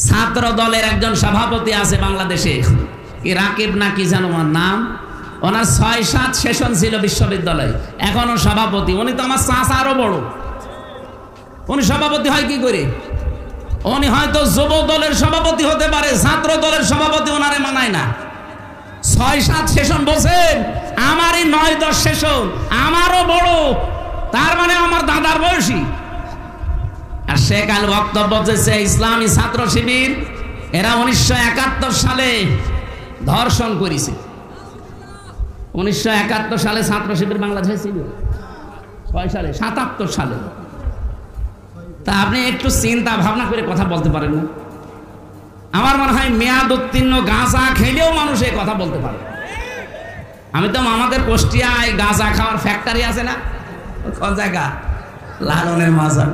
ছাত্র দলের একজন সভাপতি আছে বাংলাদেশে, কি রাকিব না কি জানো ওনার নাম। ওনার ৬-৭ সেশন ছিল বিশ্ববিদ্যালয়ে, এখনো সভাপতি। উনি তো আমার চাচা আরো বড়। উনি সভাপতি হয় কি করে? উনি হয়তো যুব দলের সভাপতি হতে পারে, ছাত্র দলের সভাপতি ওনারে মানায় না। ৬-৭ সেশন বলছেন, আমারই ৯-১০ সেশন, আমারও বড়, তার মানে আমার দাদার বয়সী। আর সে কাল বক্তব্য দিয়েছে ইসলামী ছাত্র শিবির এরা 1971 সালে ধর্ষণ করেছে। 1971 সালে ছাত্র শিবির বাংলাদেশে ছিল। কয় সালে? 77 সালে। তা আপনি একটু চিন্তা ভাবনা করে কথা বলতে পারেন না? আমার মনে হয় মেয়াদ উত্তীর্ণ গাঁজা খেলেও মানুষ এই কথা বলতে পারে। আমি তো আমাদের কুষ্টিয়ায় গাঁজা খাওয়ার ফ্যাক্টরি আছে না, কোন জায়গা, লালনের মাজার,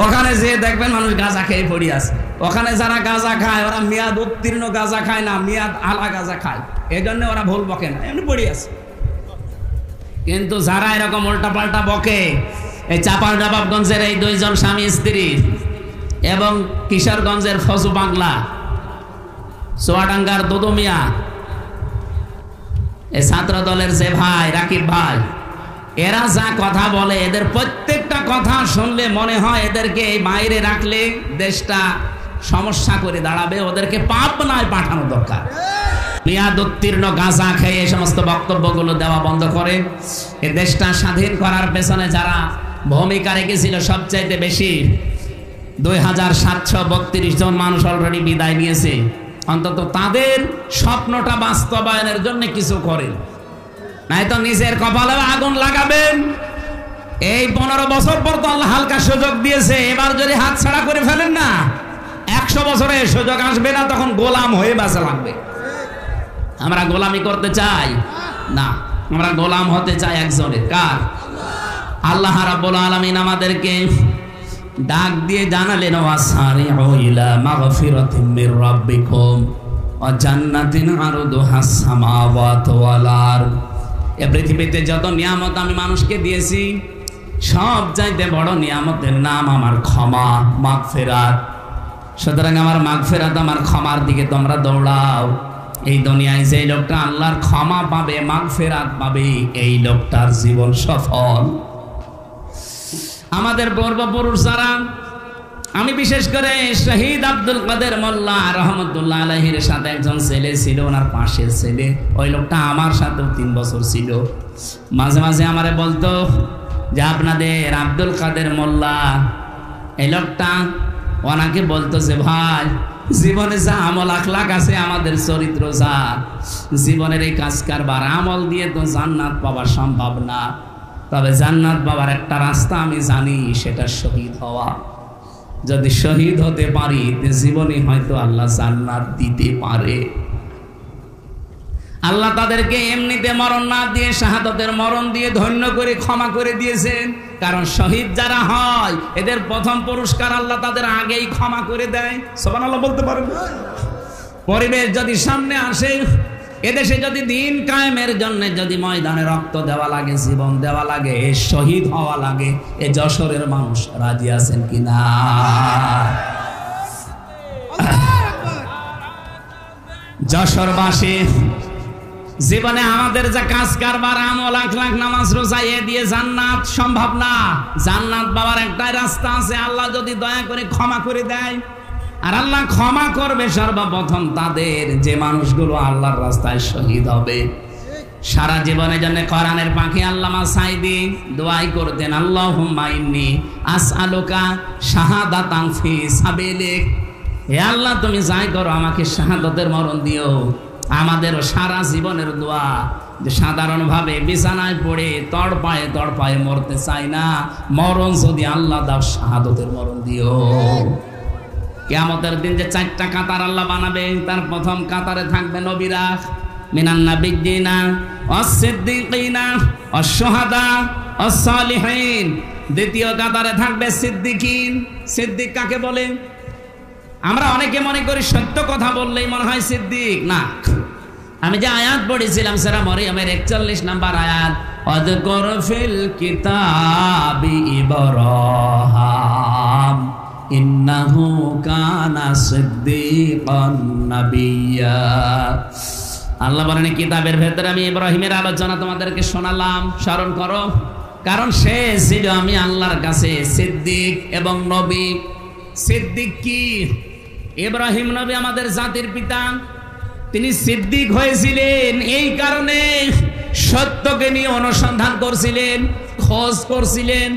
ওখানে যে দেখবেন মানুষ গাঁজা খেয়ে পড়ি আছে। ওখানে যারা গাঁজা খায় ওরা মেয়াদ উত্তীর্ণ গাঁজা খায় না, মেয়াদ আলা গাঁজা খায়, এই জন্য ওরা ভুল বকে না, এমনি পড়ি আছে। কিন্তু যারা এরকম উল্টা পাল্টা বকে, এই চাঁপাইনবাবগঞ্জের এই 2 জন স্বামী স্ত্রী এবং কিশোরগঞ্জের ফজু বাংলা, চুয়াডাঙ্গার দুদু মিয়া, এই ছাত্র দলের যে ভাই রাকিব ভাই, এরা যা কথা বলে, এদের প্রত্যেকটা কথা শুনলে মনে হয় এদেরকে এই বাইরে রাখলে দেশটা সমস্যা করে দাঁড়াবে, ওদেরকে পাবনায় পাঠানো দরকার। মেয়াদ উত্তীর্ণ গাঁজা খেয়ে এই সমস্ত বক্তব্যগুলো দেওয়া বন্ধ করে এ দেশটা স্বাধীন করার পেছনে যারা ভূমিকা রেখেছিল সবচাইতে বেশি, 2732 জন মানুষ অলরেডি বিদায় নিয়েছে। অন্তত তাদের স্বপ্নটা বাস্তবায়নের জন্য কিছু করেন, নাই তো নিজের কপালে আগুন লাগাবেন। এই 15 বছর পর তো আল্লাহ হালকা সুযোগ দিয়েছে, এবার যদি হাত ছাড়া করে ফেলেন না, 100 বছরে সুযোগ আসবে না, তখন গোলাম হয়ে বাঁচা লাগবে। আমরা গোলামি করতে চাই না, আমরা গোলাম হতে চাই একজনের। কার? আল্লাহ রাব্বুল আলামিন আমাদেরকে ডাক দিয়ে জানালেন, ওয়াসারিউ ইলা মাগফিরাতিম মির রাব্বিকুম ওয়া জান্নাতিন আরদুহাস সামাওয়াতু ওয়াল আরদ। এই পৃথিবীতে যত নিয়ামত আমি মানুষকে দিয়েছি, সব চাইতে বড় নিয়ামতের নাম আমার ক্ষমা, মাগফিরাত। সুতরাং আমার মাগফিরাত, আমার ক্ষমার দিকে তোমরা দৌড়াও। এই দুনিয়ায় যে লোকটা আল্লাহর ক্ষমা পাবে, মাগফিরাত পাবে, এই লোকটার জীবন সফল। আমাদের পূর্বপুরুষ যারা, আমি বিশেষ করে শহীদ আব্দুল কাদের মোল্লা রহমতুল্লাহ আলাইহির সাথে একজন ছেলে ছিল, ওনার পাশের ছেলে, ওই লোকটা আমার সাথেও 3 বছর ছিল। মাঝে মাঝে আমারে বলতো যে আপনাদের আব্দুল কাদের মোল্লা, এই লোকটা ওনাকে বলতো যে ভাই, জীবনে যা আমল আখলাক আছে, আমাদের চরিত্র যা, জীবনের এই কাজ কারবার আমল দিয়ে তো জান্নাত পাওয়া সম্ভব না, তবে জান্নাত পাওয়ার একটা রাস্তা আমি জানি, সেটা শহীদ হওয়া। যদি শহীদ হতে পারি জীবনে হয়তো আল্লাহ জান্নাত দিতে পারে। আল্লাহ তাদেরকে এমনিতে মরণ না দিয়ে শাহাদাতের মরণ দিয়ে ধন্য করে ক্ষমা করে দিয়েছেন। কারণ শহীদ যারা হয় এদের প্রথম পুরস্কার আল্লাহ তাদের আগেই ক্ষমা করে দেয়। সুবহানাল্লাহ বলতে পারেন? পরিবেশ যদি সামনে আসে, এদেশে যদি দিন কায়েমের জন্য যদি ময়দানে রক্ত দেওয়া লাগে, জীবন দেওয়া লাগে, শহীদ হওয়া লাগে, এ যশোরের মানুষ রাজি আছেন কিনা? যশোরবাসী জীবনে আমাদের যা কাজ কারবার, আমল আখলাক, নামাজ রোজা, এ দিয়ে জান্নাত সম্ভব না। জান্নাত পাওয়ার একটাই রাস্তা আছে, আল্লাহ যদি দয়া করে ক্ষমা করে দেয়। আর আল্লাহ ক্ষমা করবে সর্বপ্রথম তাদের, যে মানুষগুলো আল্লাহর রাস্তায় শহীদ হবে। সারা জীবনের জন্য কোরআনের পাখি আল্লামা সাইদি দোয়াই করতেন, আল্লাহুম্মা ইন্নী আসআলুকা শাহাদাতান ফি সাবিলিক। হে আল্লাহ, তুমি যাই করো আমাকে শাহাদাতের মরণ দিও। আমাদের সারা জীবনের দোয়া যে সাধারণভাবে বিছানায় পড়ে তড়পায়ে মরতে চাই না, মরণ যদি আল্লাহ দাও শাহাদাতের মরণ দিও। কিয়ামতের দিন যে 4টা কাতার আল্লাহ বানাবে, তার প্রথম কাতারে থাকবে নবীরা, মিনান নাবিয়্যিনা ওয়াস-সিদ্দীকিনা ওয়াশ-শুহাদা ওয়াস-সালিহিন। দ্বিতীয় কাতারে থাকবে সিদ্দিকিন। সিদ্দিক কাকে বলে? আমরা অনেকে মনে করি সত্য কথা বললেই মনে হয় সিদ্দিক। না, আমি যে আয়াত পড়েছিলাম সূরা মরিয়মের 41 নম্বর আয়াত, ওয়াযকুর ফিল কিতাবি ইব্রাহিম, ইন্নাহু কানা সিদ্দীকান নাবিয়্যা। আল্লাহ বলেন কিতাবের ভেতরে আমি ইব্রাহিমের আলোচনা তোমাদেরকে শোনালাম, স্মরণ করো, কারণ সে ছিল আমি আল্লাহর কাছে সিদ্দিক এবং নবী। সিদ্দিক কি? ইব্রাহিম নবী আমাদের জাতির পিতা, তিনি সিদ্দিক হয়েছিলেন এই কারণে সত্যকে নিয়ে অনুসন্ধান করছিলেন, খোঁজ করছিলেন।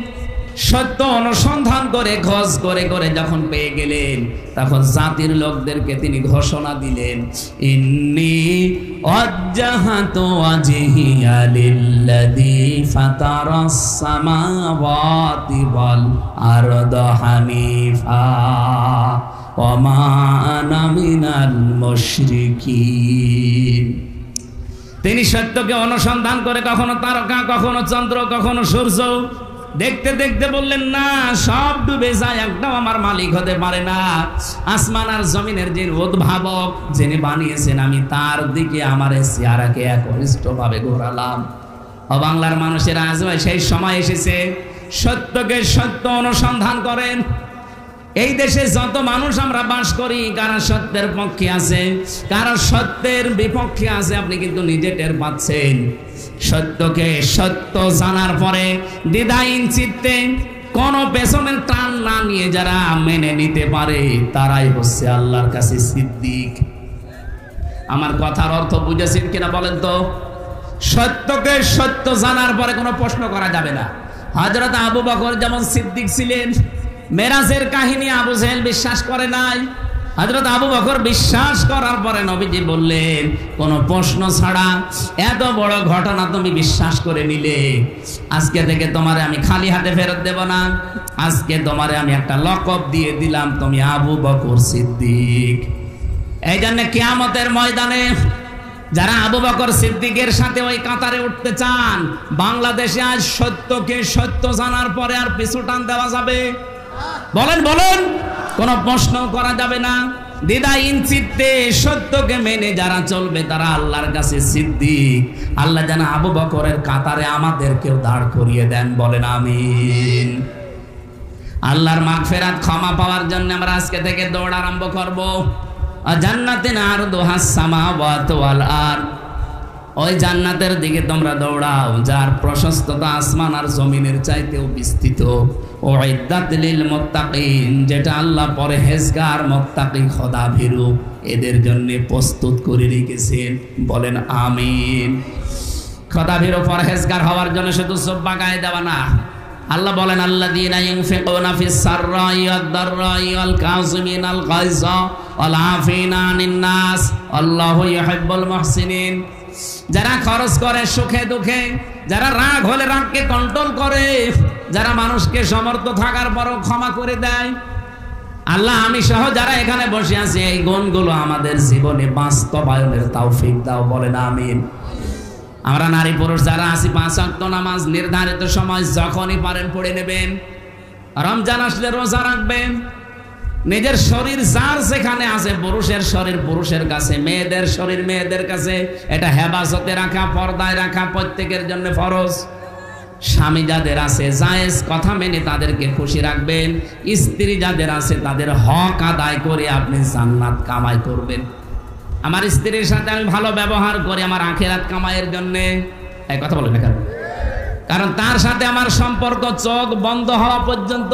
সত্য অনুসন্ধান করে খোঁজ করে করে যখন পেয়ে গেলেন, তখন জাতির লোকদেরকে তিনি ঘোষণা দিলেন, ইন্নী ওয়াজ্জাহাতু ওয়াজহিয়া লিল্লাযী ফাতারাস সামাওয়াতি ওয়াল আরদা হানিফা ওয়া মা আনা মিনাল মুশরিকিন। তিনি সত্যকে অনুসন্ধান করে কখনো তারকা, কখনো চন্দ্র, কখনো সূর্য দেখতে দেখতে বললেন, না, সব ডুবে যায়, একটাও আমার মালিক হতে পারে না। আসমান আর জমিনের যে উদ্ভাবক, যিনি বানিয়েছেন, আমি তার দিকে আমার চেহারাকে একনিষ্ঠভাবে ঘোরালাম। ও বাংলার মানুষেরা, আজ সেই সময় এসেছে, সত্যকে সত্য অনুসন্ধান করেন। এই দেশে যত মানুষ আমরা বাস করি, কারা সত্যের পক্ষে আছে, কারা সত্যের বিপক্ষে আছে, আপনি কিন্তু নিজে টের পাচ্ছেন। সত্যকে সত্য জানার পরে দ্বিধাহীন চিত্তে কোনো পেছনের টান না নিয়ে যারা মেনে নিতে পারে, তারাই হচ্ছে আল্লাহর কাছে সিদ্দিক। আমার কথার অর্থ বুঝেছেন কিনা বলেন তো? সত্যকে সত্য জানার পরে কোনো প্রশ্ন করা যাবে না। হযরত আবু বকর যেমন সিদ্দিক ছিলেন, মেরাজের কাহিনী আবু জেহেল বিশ্বাস করে নাই, হযরত আবু বকর বিশ্বাস করার পরে নবীজি বললেন, কোনো প্রশ্ন ছাড়া এত বড় ঘটনা তুমি বিশ্বাস করে নিলে, আজকে থেকে তোমারে আমি খালি হাতে ফেরত দেব না। আজকে তোমারে আমি একটা লকব দিয়ে দিলাম, তুমি আবু বকর সিদ্দিক। এই জন্য কিয়ামতের ময়দানে যারা আবু বকর সিদ্দিকের সাথে ওই কাতারে উঠতে চান, বাংলাদেশে আজ সত্যকে সত্য জানার পরে আর পিছু টান দেওয়া যাবে? বলেন বলেন, কোনো প্রশ্ন করা যাবে না। দ্বিধাহীন চিত্তে সত্যকে মেনে যারা চলবে, তারা আল্লাহর কাছে সিদ্দিক। আল্লাহ যেন আবু বকরের কাতারে আমাদেরকেও দাঁড় করিয়ে দেন, বলেন আমিন। আল্লাহর মাগফিরাত, ক্ষমা পাওয়ার জন্য আমরা আজকে থেকে দৌড় আরম্ভ করব। জান্নাতিন আরদুহাস সামাওয়াতু ওয়াল আরদ, ওই জান্নাতের দিকে তোমরা দৌড়াও যার প্রশস্ততা আসমান আর জমিনের চাইতেও বিস্তৃত। উইদ্দাত লিল মুত্তাকিন, যেটা আল্লাহ পরহেজগার মুত্তাকি খোদা ভীরু এদের জন্য প্রস্তুত করে রেখেছেন, বলেন আমিন। খোদা ভীরু পরহেজগার হওয়ার জন্য শুধু সব্বা গায়ে দেওয়া না। আল্লাহ বলেন, আল্লাযীনা ইউনফিকুনা ফিস সাররাই ওয়াদ দাররাই ওয়াল কাযিমিনাল গায়যা ওয়াল আফিনা আনিন নাস আল্লাহু ইউহিব্বুল মুহসিনিন। যারা খরচ করে সুখে দুঃখে, যারা রাগ হলে রাগকে কন্ট্রোল করে, যারা মানুষকে সমর্থ থাকার পরও ক্ষমা করে দেয়। আল্লাহ, আমি সহ যারা এখানে বসে আছি, এই গুণগুলো আমাদের জীবনে বাস্তবায়নের তৌফিক দাও, বলেন আমিন। আমরা নারী পুরুষ যারা আছি, 5 ওয়াক্ত নামাজ নির্ধারিত সময় যখনই পারেন পড়ে নেবেন। রমজান আসলে রোজা রাখবেন। নিজের শরীর যার যেখানে আছে, পুরুষের শরীর পুরুষের কাছে, মেয়েদের শরীর মেয়েদের কাছে, এটা হেফাজতে রাখা, পর্দায় রাখা প্রত্যেকের জন্য ফরজ। স্বামী যাদের আছে, জায়েজ কথা মেনে তাদেরকে খুশি রাখবেন। স্ত্রী যাদের আছে, তাদের হক আদায় করে আপনি জান্নাত কামাই করবেন। আমার স্ত্রীর সাথে আমি ভালো ব্যবহার করি আমার আখিরাত কামাইয়ের জন্য। এই কথা বলবেন না, কারণ তার সাথে আমার সম্পর্ক চোখ বন্ধ হওয়া পর্যন্ত।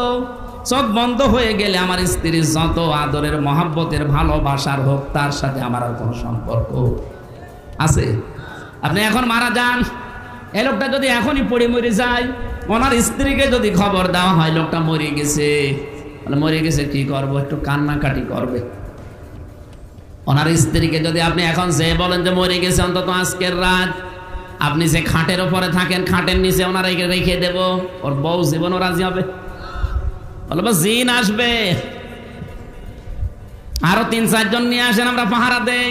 চোখ বন্ধ হয়ে গেলে আমার স্ত্রীর যত আদরের মহব্বতের ভালোবাসার হোক, তার সাথে আমার আর কোনো সম্পর্ক আছে? আপনি এখন মারা যান, এই লোকটা যদি এখনই পড়ে মরে যায়, ওনার স্ত্রীকে যদি খবর দেওয়া হয় লোকটা মরে গেছে, মরে গেছে কি করবো? একটু কান্নাকাটি করবে। ওনার স্ত্রীকে যদি আপনি এখন যে বলেন যে মরে গেছে, অন্তত আজকের রাত আপনি যে খাটের উপরে থাকেন, খাটের নিচে ওনার রেখে দেব, ওর বউ জীবনও রাজি হবে? বলবো জিন আসবে, আরো 3-4 জন নিয়ে আসেন, আমরা পাহারা দেই।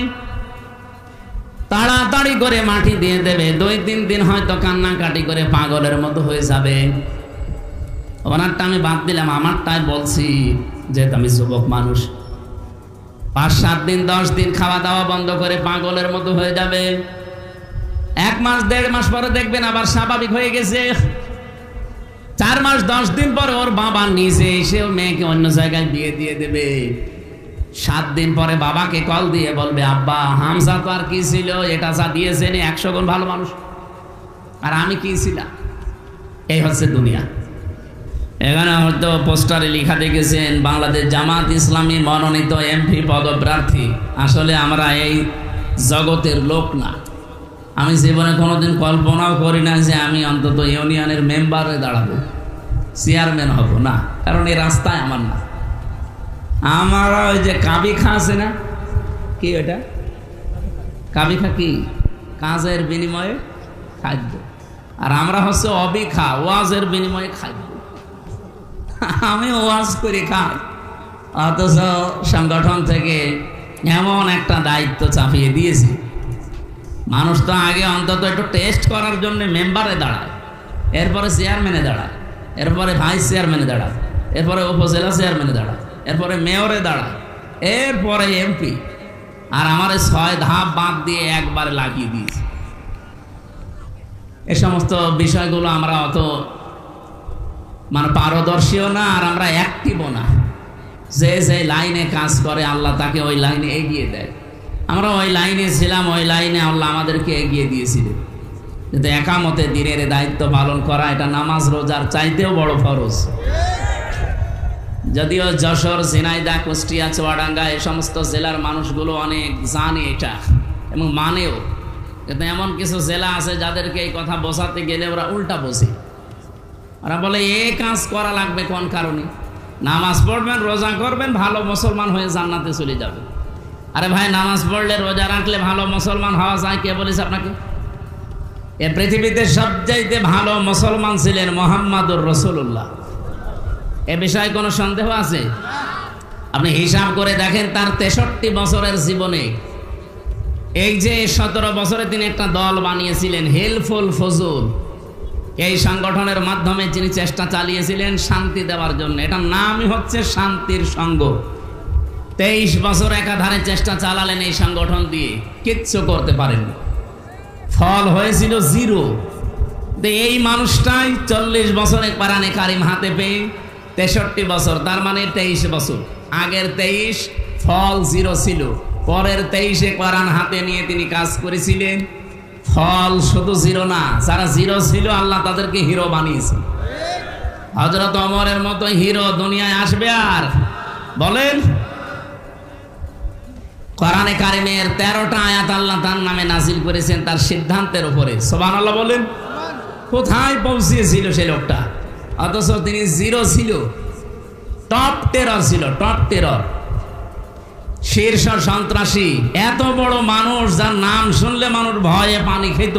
তাড়াতাড়ি করে মাটি দিয়ে দেবে। 2-3 দিন হয়তো কান্নাকাটি করে পাগলের মতো হয়ে যাবে। ওনারটা আমি বাদ দিলাম, আমারটাই বলছি, যেহেতু আমি যুবক মানুষ। 5-7 দিন 10 দিন খাওয়া দাওয়া বন্ধ করে পাগলের মতো হয়ে যাবে। 1 মাস 1.5 মাস পরে দেখবেন আবার স্বাভাবিক হয়ে গেছে। 4 মাস 10 দিন পরে ওর বাবা নিজে এসে মেয়েকে অন্য জায়গায় বিয়ে দিয়ে দেবে। 7 দিন পরে বাবাকে কল দিয়ে বলবে, আব্বা হামজা তো আর কি ছিল, এটা যা দিয়েছে 100 গুণ ভালো মানুষ, আর আমি কি ছিলাম। এই হচ্ছে দুনিয়া। এখানে হয়তো পোস্টারে লেখা দেখেছেন বাংলাদেশ জামাত ইসলামী মনোনীত এমপি পদপ্রার্থী। আসলে আমরা এই জগতের লোক না। আমি জীবনে কোনোদিন কল্পনাও করি না যে আমি অন্তত ইউনিয়নের মেম্বারে দাঁড়াবো, চেয়ারম্যান হব না, কারণ এই রাস্তায় আমার না। আমরা ওই যে কাবিখা আছে না, কি ওটা কাবিখা, কি কাজের বিনিময়ে খাদ্য, আর আমরা হচ্ছে অবিখা, ওয়াজের বিনিময়ে খাদ্য। আমি ওয়াজ করে খাই, অথচ সংগঠন থেকে এমন একটা দায়িত্ব চাপিয়ে দিয়েছি। মানুষ তো আগে অন্তত একটু টেস্ট করার জন্য মেম্বারে দাঁড়ায়, এরপরে চেয়ারম্যানে দাঁড়ায়, এরপরে ভাইস চেয়ারম্যানে দাঁড়ায়, এরপরে উপজেলা চেয়ারম্যানে দাঁড়ায়, এরপরে মেয়রে দাঁড়ায়, এরপরে এমপি। আর আমার 6 ধাপ বাদ দিয়ে একবারে লাগিয়ে দিয়েছে। এ সমস্ত বিষয়গুলো আমরা অত পারদর্শীও না, আর আমরা অ্যাক্টিভও না। যে যে লাইনে কাজ করে আল্লাহ তাকে ওই লাইনে এগিয়ে দেয়। আমরা ওই লাইনে ছিলাম, ওই লাইনে আল্লাহ আমাদেরকে এগিয়ে দিয়েছিলেন। কিন্তু একামতে দিনের দায়িত্ব পালন করা এটা নামাজ রোজার চাইতেও বড় ফরজ। যদিও যশোর, ঝিনাইদহ, কুষ্টিয়া, চুয়াডাঙ্গা এই সমস্ত জেলার মানুষগুলো অনেক জানে এটা এবং মানেও, কিন্তু এমন কিছু জেলা আছে যাদেরকে এই কথা বোঝাতে গেলে ওরা উল্টা বোঝে। ওরা বলে এ কাজ করা লাগবে কোন কারণে, নামাজ পড়বেন, রোজা করবেন, ভালো মুসলমান হয়ে জান্নাতে চলে যাবে। আরে ভাই, নামাজ পড়লে রোজা রাখলে ভালো মুসলমান হওয়া যায় কে বলেছে আপনাকে? এ পৃথিবীতে সবচাইতে ভালো মুসলমান ছিলেন মুহাম্মাদুর রাসূলুল্লাহ। এ বিষয়ে কোনো সন্দেহ আছে? আপনি হিসাব করে দেখেন, তার 63 বছরের জীবনে এই যে 17 বছরে তিনি একটা দল বানিয়েছিলেন হেলফুল ফজল, এই সংগঠনের মাধ্যমে তিনি চেষ্টা চালিয়েছিলেন শান্তি দেওয়ার জন্য। এটার নামই হচ্ছে শান্তির সংঘ। 23 বছর একাধারে চেষ্টা চালালেন এই সংগঠন দিয়ে, কিচ্ছু করতে পারেননি, ফল হয়েছিল 0। এই মানুষটাই 40 বছরে কোরআনে কারিম হাতে পেয়ে 63 বছর, তার মানে 23 বছর। আগের 23 ফল 0 ছিল, পরের 23-এ কোরআন হাতে নিয়ে তিনি কাজ করেছিলেন, ফল শুধু 0 না, যারা 0 ছিল আল্লাহ তাদেরকে হিরো বানিয়েছে। হযরত ওমরের মতো হিরো দুনিয়ায় আসবে আর? বলেন। কোরআনে কারিমের 13টা আয়াত আল্লাহ তার নামে নাজিল করেছেন তার সিদ্ধান্তের উপরে। সুবহানাল্লাহ বলেন। কোথায় পৌঁছিয়েছিল সেই লোকটা? অথচ তিনি 0 ছিল, টপ টেরর ছিল, টপ টেরর, শীর্ষ সন্ত্রাসী। এত বড় মানুষ যার নাম শুনলে মানুষ ভয়ে পানি খেত।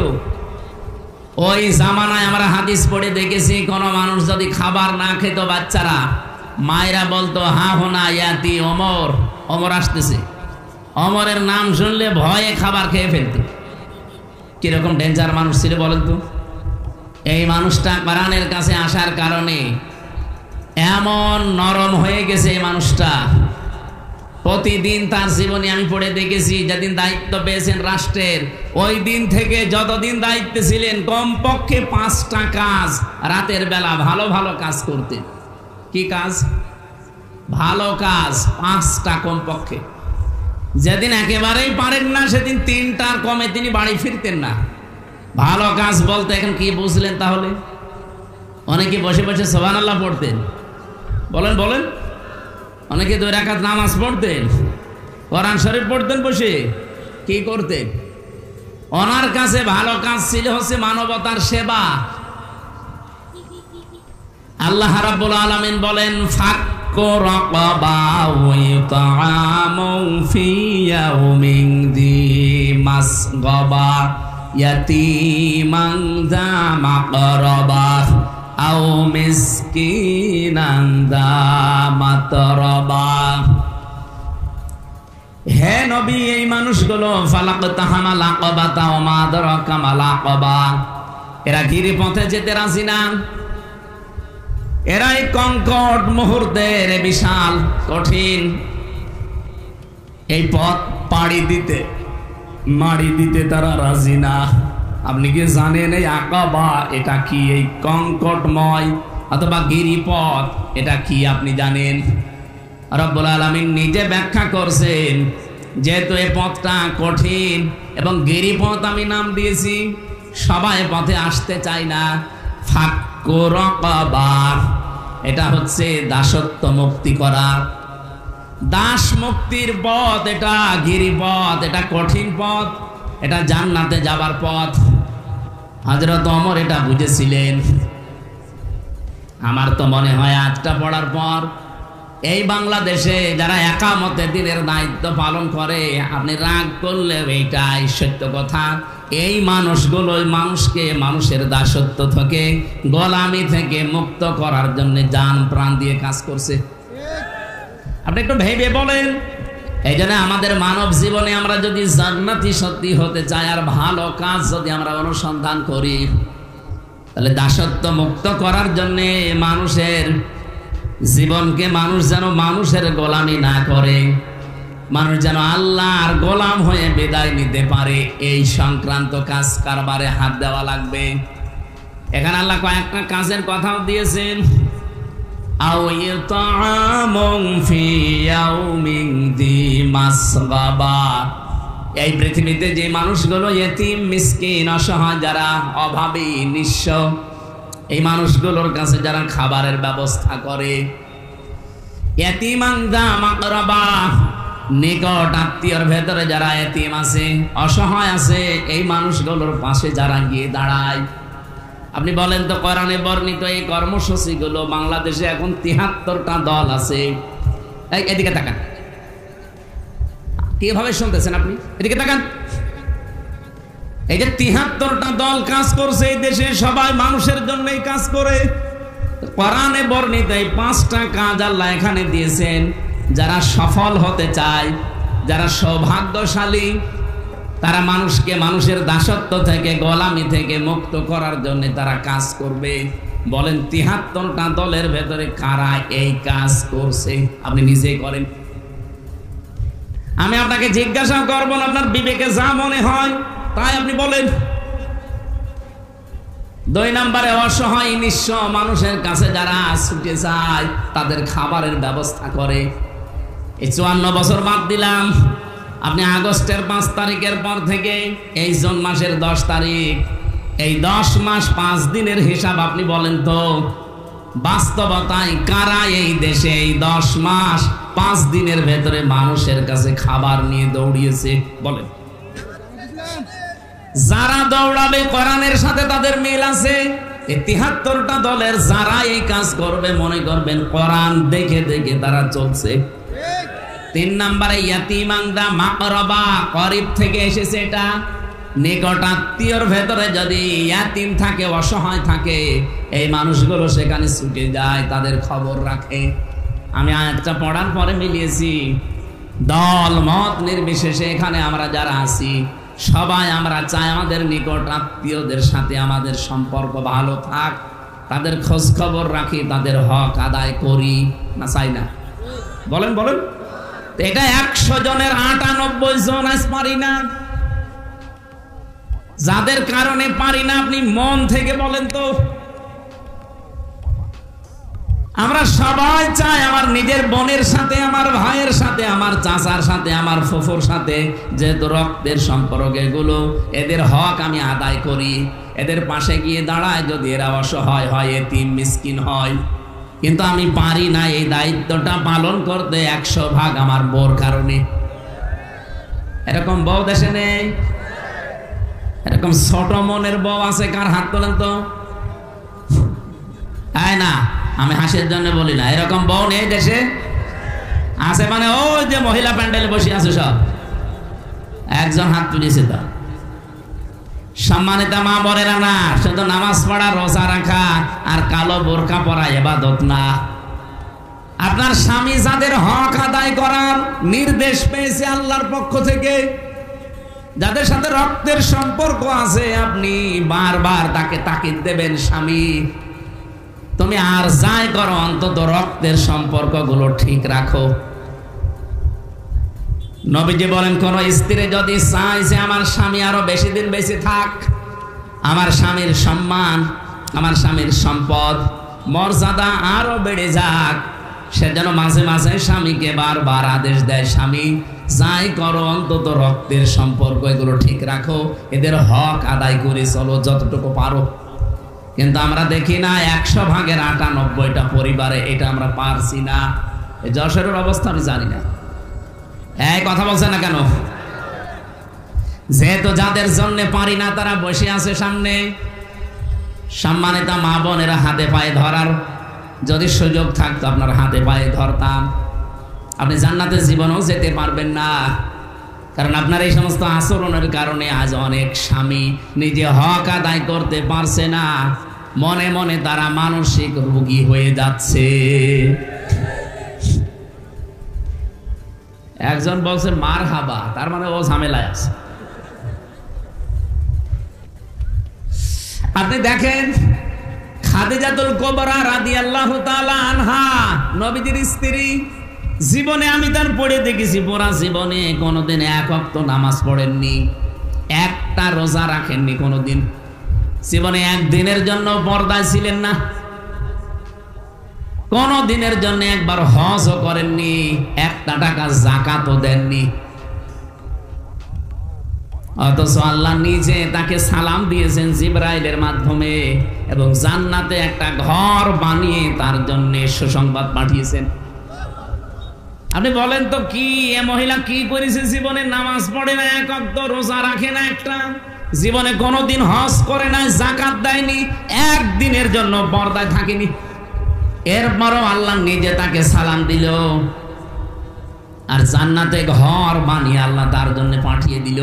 ওই জামানায় আমরা হাদিস পড়ে দেখেছি, কোন মানুষ যদি খাবার না খেত, বাচ্চারা মায়েরা বলতো হা হোনা ইয়াতি ওমর, ওমর আসতেছে। ওমরের নাম শুনলে ভয়ে খাবার খেয়ে ফেলত। কিরকম ডেঞ্জার মানুষ ছিল বলেন তো? এই মানুষটা কোরআনের কাছে আসার কারণে এমন নরম হয়ে গেছে এই মানুষটা। প্রতিদিন তার জীবনে আমি পড়ে দেখেছি, যেদিন দায়িত্ব পেয়েছেন রাষ্ট্রের, ওই দিন থেকে যতদিন দায়িত্বে ছিলেন কমপক্ষে 5টা কাজ রাতের বেলা ভালো ভালো কাজ করতেন। কি কাজ? ভালো কাজ 5টা কমপক্ষে। যেদিন একেবারেই পারেন না সেদিন 3টার কমে তিনি বাড়ি ফিরতেন না। ভালো কাজ বলতে এখন কি বুঝলেন তাহলে? অনেকে বসে বসে সুবহানাল্লাহ পড়তেন, বলেন বলেন। অনেকে 2 রাকাত নামাজ পড়তেন, কোরআন শরীফ পড়তেন বসে। কি করতেন? ওনার কাছে ভালো কাজ ছিল হচ্ছে মানবতার সেবা। আল্লাহ রাব্বুল আলামিন বলেন, ফাক্কু রাকাবা ওয়া ইতআমু ফি ইয়াউমিন যী মাসগাবা ইয়াতীমান যা মাকরাবা আও মিসকিনান যা মাতরাবা। হে নবী, এই মানুষগুলো ফালাকতাহামা লাকাবাতা ওয়া মা আদরাকা মা লাকাবা, এরা গিরিপথে যেতে রাজি না। এরাই কঙ্কট মুহূর্তের বিশাল কঠিন এই পথ পাড়ি দিতে মাড়ি দিতে তারা রাজি না। আপনি কি জানেন এই আকাবা এটা কি? এই কঙ্কটময় অথবা গিরিপথ, এটা কি আপনি জানেন? রব্বুল আলামিন নিজে ব্যাখ্যা করছেন, যেহেতু এই পথটা কঠিন এবং গিরিপথ আমি নাম দিয়েছি, সবাই পথে আসতে চায় না। ফাক্কু রাকাবা, এটা হচ্ছে দাসত্ব মুক্তি করা, দাস মুক্তির পথ। এটা গিরিপথ, এটা কঠিন পথ, এটা জান্নাতে যাবার পথ। হযরত ওমর এটা বুঝেছিলেন। আমার তো মনে হয় আজটা পড়ার পর এই বাংলাদেশে যারা একামতে দিনের দায়িত্ব পালন করে, আপনি রাগ করলে এইটাই সত্য কথা, এই মানুষগুলোই মানুষকে মানুষের দাসত্ব থেকে, গোলামি থেকে মুক্ত করার জন্য জান প্রাণ দিয়ে কাজ করছে। আপনি একটু ভেবে বলেন। এই জন্য আমাদের মানব জীবনে আমরা যদি জান্নাতি সত্যি হতে চাই আর ভালো কাজ যদি আমরা অনুসন্ধান করি, তাহলে দাসত্ব মুক্ত করার জন্য মানুষের জীবনকে মানুষ যেন মানুষের গোলামি না করে, মানুষ যেন আল্লাহর গোলাম হয়ে বিদায় নিতে পারে, এই সংক্রান্ত কাজ কারবারে হাত দেওয়া লাগবে। এখানে আল্লাহ কয়েকটা কাজের কথাও দিয়েছেন। আও ইতাআমুন ফি ইয়াউমিন যী মাসগাবা, এই পৃথিবীতে যে মানুষগুলো ইতিম, মিসকিন, অসহায়, যারা অভাবী, নিঃস্ব, এই মানুষগুলোর কাছে যারা খাবারের ব্যবস্থা করে, ইতিমান যা মাকরাবা, নিকট আত্মীয়র ভেতরে যারা ইতিম আছে, অসহায় আছে, এই মানুষগুলোর পাশে যারা গিয়ে দাঁড়ায়। আপনি বলেন তো, কোরআনে বর্ণিত এই কর্মসূচিগুলো বাংলাদেশে এখন ৭৩টা দল আছে। এদিকে তাকান, কিভাবে শুনতেছেন আপনি? এদিকে তাকান। এই যে ৭৩টা দল কাজ করছে এই দেশে, সবাই মানুষের জন্যই কাজ করে। কোরআনে বর্ণিত এই 5টা কাজ আল্লাহ এখানে দিয়েছেন। যারা সফল হতে চায়, যারা সৌভাগ্যশালী, তারা মানুষকে মানুষের দাসত্ব থেকে, গোলামি থেকে মুক্ত করার জন্য তারা কাজ করবে। বলেন ৭৩টা দলের ভেতরে কারা এই কাজ করছে? আপনি নিজেই করেন। আমি আপনাকে জিজ্ঞাসা করব না, আপনার বিবেকে যা মনে হয় তাই আপনি বলেন। 2 নম্বরে, অসহায় নিঃস্ব মানুষের কাছে যারা ছুটে যায়, তাদের খাবারের ব্যবস্থা করে। এই 54 বছর বাদ দিলাম, আপনি আগস্টের 5 তারিখের পর থেকে এই জুন মাসের 10 তারিখ, এই 10 মাস 5 দিনের হিসাব আপনি বলেন তো, বাস্তবতায় কারা এই দেশে এই 10 মাস 5 দিনের ভেতরে মানুষের কাছে খাবার নিয়ে দৌড়িয়েছে? বলেন। যারা দৌড়াবে কোরআনের সাথে তাদের মিল আছে। এই ৭৩টা দলের যারা এই কাজ করবে, মনে করবেন কোরআন দেখে দেখে তারা চলছে। 3 নম্বরে, ইয়াতিমান দা মাকরাবা, করিব থেকে এসেছে এটা। নিকট আত্মীয়র ভেতরে যদি ইয়াতিম থাকে, অসহায় থাকে, এই মানুষগুলো সেখানে ছুটে যায়, তাদের খবর রাখে। আমি আয়াতটা পড়ার পরে মিলিয়েছি, দল মত নির্বিশেষে এখানে আমরা যারা আছি সবাই আমরা চাই আমাদের নিকট আত্মীয়দের সাথে আমাদের সম্পর্ক ভালো থাক, তাদের খোঁজ খবর রাখি, তাদের হক আদায় করি, না চাই না? বলেন বলেন। এটা 100 জনের 98 জন আজ পারি না। যাদের কারণে পারি না আপনি মন থেকে বলেন তো। আমরা সবাই চাই আমার নিজের বোনের সাথে, আমার ভাইয়ের সাথে, আমার চাচার সাথে, আমার ফুফুর সাথে, যেহেতু রক্তের সম্পর্ক এগুলো, এদের হক আমি আদায় করি, এদের পাশে গিয়ে দাঁড়ায় যদি এরা অসহায় হয়, এতিম মিসকিন হয়। কিন্তু আমি পারি না এই দায়িত্বটা পালন করতে 100 ভাগ আমার বউর কারণে। এরকম বউ দেশে নেই? এরকম ছোট মনের বউ আছে? কার হাত তোলেন তো। তাই না, আমি হাসির জন্য বলি না, এরকম বউ নেই দেশে? আছে মানে ওই যে মহিলা প্যান্ডেলে বসে আছে সব, একজন হাত তুলেছে। তো সম্মানিত মা বোনেরা, না শুধু নামাজ পড়া, রোজা রাখা আর কালো বোরকা পরা ইবাদত না। আপনার স্বামী যাদের হক আদায় করার নির্দেশ পেয়েছে আল্লাহর পক্ষ থেকে, যাদের সাথে রক্তের সম্পর্ক আছে, আপনি বারবার তাকে তাকিদ দেবেন, স্বামী তুমি আর যাই করো অন্তত রক্তের সম্পর্কগুলো ঠিক রাখো। নবীজি বলেন, কোন স্ত্রী যদি চায় যে আমার স্বামী আরো বেশি দিন বেঁচে থাক, আমার স্বামীর সম্মান, আমার স্বামীর সম্পদ মর্যাদা আরো বেড়ে যাক, সেজন্য মাঝে মাঝে স্বামীকে বারবার আদেশ দেয়, স্বামী যাই করো অন্তত রক্তের সম্পর্ক এগুলো ঠিক রাখো, এদের হক আদায় করে চলো যতটুকু পারো। কিন্তু আমরা দেখি না 100 ভাগের 98টা পরিবারে এটা আমরা পারছি না। এই যশোরের অবস্থা আমি জানি না, এই কথা বলছে না কেন? যেহেতু যাদের জন্য পারি না তারা বসে আছে সামনে। সম্মানিত মা বোনেরা, হাতে পায়ে ধরার যদি সুযোগ থাকতো আপনার হাতে পায়ে ধরতাম, আপনি জান্নাতে জীবনেও যেতে পারবেন না। কারণ আপনার এই সমস্ত আচরণের কারণে আজ অনেক স্বামী নিজে হক আদায় করতে পারছে না, মনে মনে তারা মানসিক রোগী হয়ে যাচ্ছে। একজন বলছে মার হাবা, তার মানে ও ঝামেলায় আছে। আপনি দেখেন খাদিজাতুল কুবরা রাদিয়াল্লাহু তাআলা আনহা, নবীজির স্ত্রী, জীবনে আমি তার পড়ে দেখেছি পুরা জীবনে কোনোদিন এক ওয়াক্ত নামাজ পড়েননি, একটা রোজা রাখেননি কোনোদিন, জীবনে একদিনের জন্য পর্দায় ছিলেন না, কোন দিনের জন্য একবার হজও করেননি, একটা টাকা যাকাতও দেননি। অথচ আল্লাহ নিজে তাকে সালাম দিয়েছেন জিবরাইলের মাধ্যমে এবং জান্নাতে একটা ঘর বানিয়ে তার জন্য সুসংবাদ পাঠিয়েছেন। আপনি বলেন তো কি এ মহিলা কি করেছে? জীবনে নামাজ পড়ে না, এক ওয়াক্ত রোজা রাখে না, একটা জীবনে কোনোদিন হজ করে না, যাকাত দেয়নি, একদিনের জন্য পর্দায় থাকেনি। এরপরও আল্লাহ নিজে তাকে সালাম দিল আর জান্নাতে ঘর বানিয়ে আল্লাহ তার জন্য পাঠিয়ে দিল।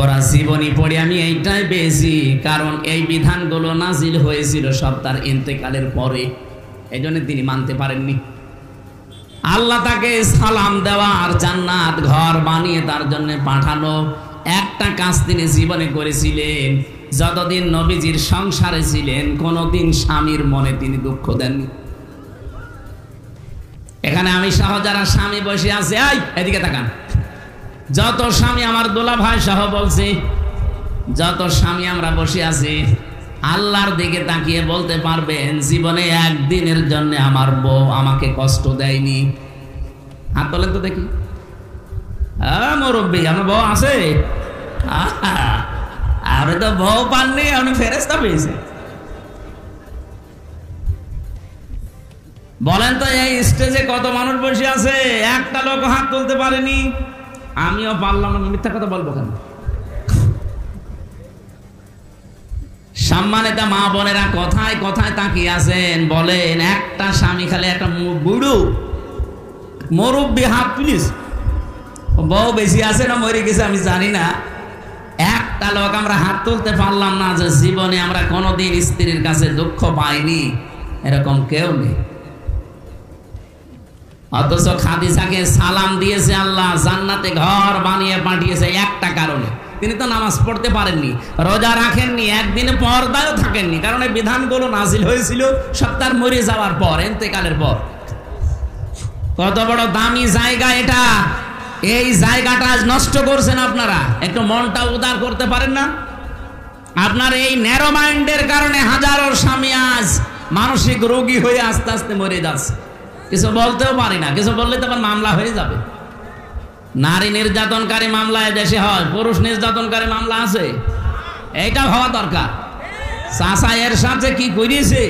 ওরা জীবনী পড়ে আমি এইটাই পেয়েছি, কারণ এই বিধানগুলো নাজিল হয়েছিল সব তার ইন্তেকালের পরে, এই জন্য তিনি মানতে পারেননি। আল্লাহ তাকে সালাম দেওয়া আর জান্নাত ঘর বানিয়ে তার জন্য পাঠানো, একটা কাজ তিনি জীবনে করেছিলেন। যতদিন নবীজির সংসারে ছিলেন কোনোদিন স্বামীর মনে তিনি দুঃখ দেননি। এখানে আমি সহ যারা স্বামী বসে আছে, এই এদিকে তাকান, যত স্বামী আমার দোলা ভাই সহ বলছি, যত স্বামী আমরা বসে আছি, আল্লাহর দিকে তাকিয়ে বলতে পারবেন জীবনে একদিনের জন্য আমার বউ আমাকে কষ্ট দেয়নি? হাত তোলেন তো দেখি। মুরব্বী, আমার বউ আছে? আপনি তো বউ পাননি, আপনি ফেরেশতা পেয়েছেন। বলেন তো এই স্টেজে কত মানুষ বসে আছে, একটা লোক হাত তুলতে পারেনি? আমিও পারলাম না, মিথ্যা কথা বলবো কেন? সম্মানিত মা বোনেরা, কথায় কথায় তাকিয়ে আছেন, বলেন একটা স্বামী খালি একটা বুড়ো মুরব্বী হাত তুলিস, বউ বেশি আছে না মরে গেছে আমি জানি না, একটা লোক আমরা হাত তুলতে পারলাম না যে জীবনে আমরা কোনোদিন স্ত্রীর কাছে দুঃখ পাইনি, এরকম কেউ নেই। অথচ খাদিজাকে সালাম দিয়েছে আল্লাহ, জান্নাতে ঘর বানিয়ে পাঠিয়েছে একটা কারণে, তিনি তো নামাজ পড়তে পারেননি, রোজা রাখেননি, একদিনে পর্দায়ও থাকেননি, কারণ এই বিধানগুলো নাজিল হয়েছিল সব তার মরে যাওয়ার পর, ইন্তেকালের পর। কত বড় দামি জায়গা এটা, এই জায়গাটা আজ নষ্ট করছেন আপনারা। একটু মনটা উদার করতে পারেন না? আপনার এই ন্যারো মাইন্ডের কারণে হাজারো স্বামী আজ মানসিক রোগী হয়ে আস্তে আস্তে মরে যাচ্ছে। কিছু বলতেও পারি না, কিছু বললে তো আবার মামলা হয়ে যাবে। নারী নির্যাতনকারী মামলা দেশে হয়, পুরুষ নির্যাতনকারী মামলা আছে, এইটা হওয়া দরকার। চাচা এর সাথে কি করিয়েছে,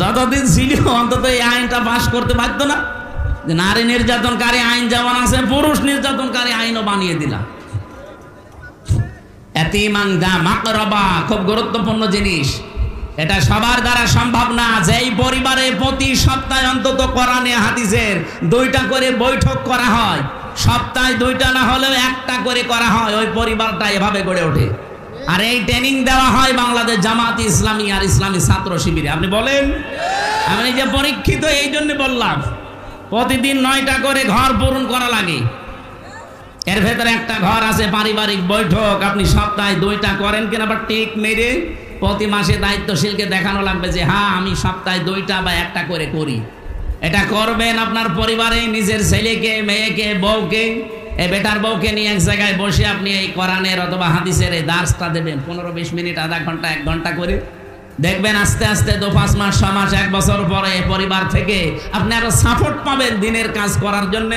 যতদিন ছিল অন্তত এই আইনটা পাস করতে পারতো না, যে নারী নির্যাতনকারী আইন যেমন আছে পুরুষ নির্যাতনকারী আইনও বানিয়ে দিলাম। এতিমান দা মাকরাবা খুব গুরুত্বপূর্ণ জিনিস, এটা সবার দ্বারা সম্ভব না। যেই পরিবারে প্রতি সপ্তাহে অন্তত কোরআনে হাদিসের 2টা করে বৈঠক করা হয়, সপ্তাহে 2টা না হলেও 1টা করে করা হয়, ওই পরিবারটা এভাবে গড়ে ওঠে। আর এই ট্রেনিং দেওয়া হয় বাংলাদেশ জামাত ইসলামী আর ইসলামী ছাত্র শিবিরে। আপনি বলেন, আমি যে পরীক্ষিত এই জন্য বললাম, প্রতিদিন 9টা করে ঘর পূরণ করা লাগে, এর ভেতরে একটা ঘর আছে পারিবারিক বৈঠক। আপনি সপ্তাহে 2টা করেন কিনা বা টিক মেরে প্রতি মাসে দায়িত্বশীলকে দেখানো লাগবে যে হ্যাঁ আমি সপ্তাহে 2টা বা 1টা করে করি। এটা করবেন আপনার পরিবারে, নিজের ছেলেকে, মেয়েকে, বউকে, এই বেটার বউকে নিয়ে এক জায়গায় বসে আপনি এই কোরআনের অথবা হাদিসের এই দার্সটা দেবেন 15-20 মিনিট, আধা ঘন্টা, 1 ঘন্টা করে। দেখবেন আস্তে আস্তে 2-5 মাস 6 মাস 1 বছর পরে পরিবার থেকে আপনি আরো সাপোর্ট পাবেন দিনের কাজ করার জন্য।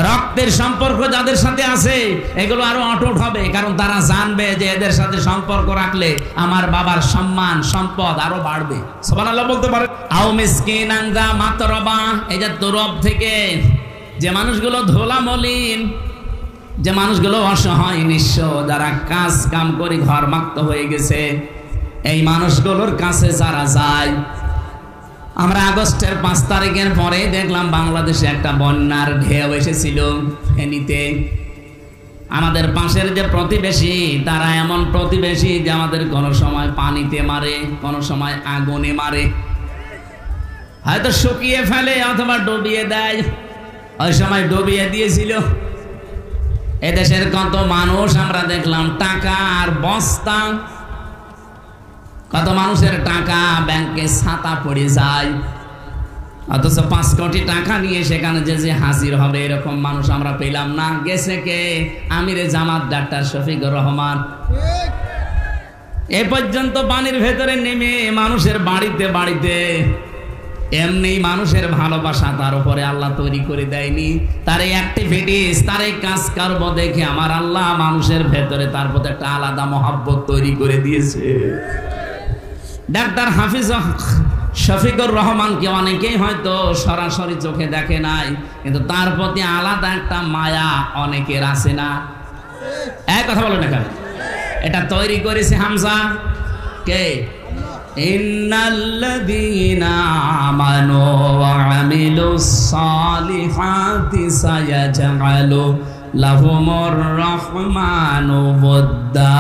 রক্তের সম্পর্ক যাদের সাথে আছে এগুলো আরো অটুট হবে, কারণ তারা জানবে যে এদের সাথে সম্পর্ক রাখলে আমার বাবার সম্মান সম্পদ আরো বাড়বে। সুবহানাল্লাহ বলতে পারে। আও মিসকিনান যা মাতরবা, এই যে তরব থেকে যে মানুষগুলো ধোলা মলিন, যে মানুষগুলো অসহায় নিঃস্ব, যারা কাজ কাম করে ঘর মাক্ত হয়ে গেছে, এই মানুষগুলোর কাছে যারা যায়। আমরা আগস্টের 5 তারিখের পরে দেখলাম বাংলাদেশে একটা বন্যার ঢেউ এসেছিল ফেনীতে। আমাদের পাশের যে প্রতিবেশী, তারা এমন প্রতিবেশী যে আমাদের কোনো সময় পানিতে মারে, কোনো সময় আগুনে মারে, হয়তো শুকিয়ে ফেলে অথবা ডুবিয়ে দেয়। ওই সময় ডুবিয়ে দিয়েছিল। এদেশের কত মানুষ আমরা দেখলাম টাকা আর বস্তা, কত মানুষের টাকা ব্যাংকে ছাতা পড়ে যায়, অথচ 5 কোটি টাকা নিয়ে সেখানে যে হাজির হবে এরকম মানুষ আমরা পেলাম না। গেছে কে? আমিরে জামাত ডাক্তার শফিকুর রহমান। এ পর্যন্ত পানির ভেতরে নেমে মানুষের বাড়িতে বাড়িতে এমনি মানুষের ভালোবাসা তার উপরে আল্লাহ তৈরি করে দেয়নি। তার এই অ্যাক্টিভিটিস, তার এই কাজ কার্য দেখে আমার আল্লাহ মানুষের ভেতরে তার প্রতি একটা আলাদা মহব্বত তৈরি করে দিয়েছে। ডাক্তার হাফিজ শফিকুর রহমানকে অনেকেই হয়তো সরাসরি চোখে দেখে নাই, কিন্তু তার প্রতি আলাদা একটা মায়া অনেকের আছে না? এক কথা বলো না কেন? এটা তৈরি করেছে হামজা কে? ইন্নাল্লাযীনা আমানু ওয়া আমিলুস সালিহাতি সায়াজআলু লাহুমুর রাহমানু ওয়াদ্দা।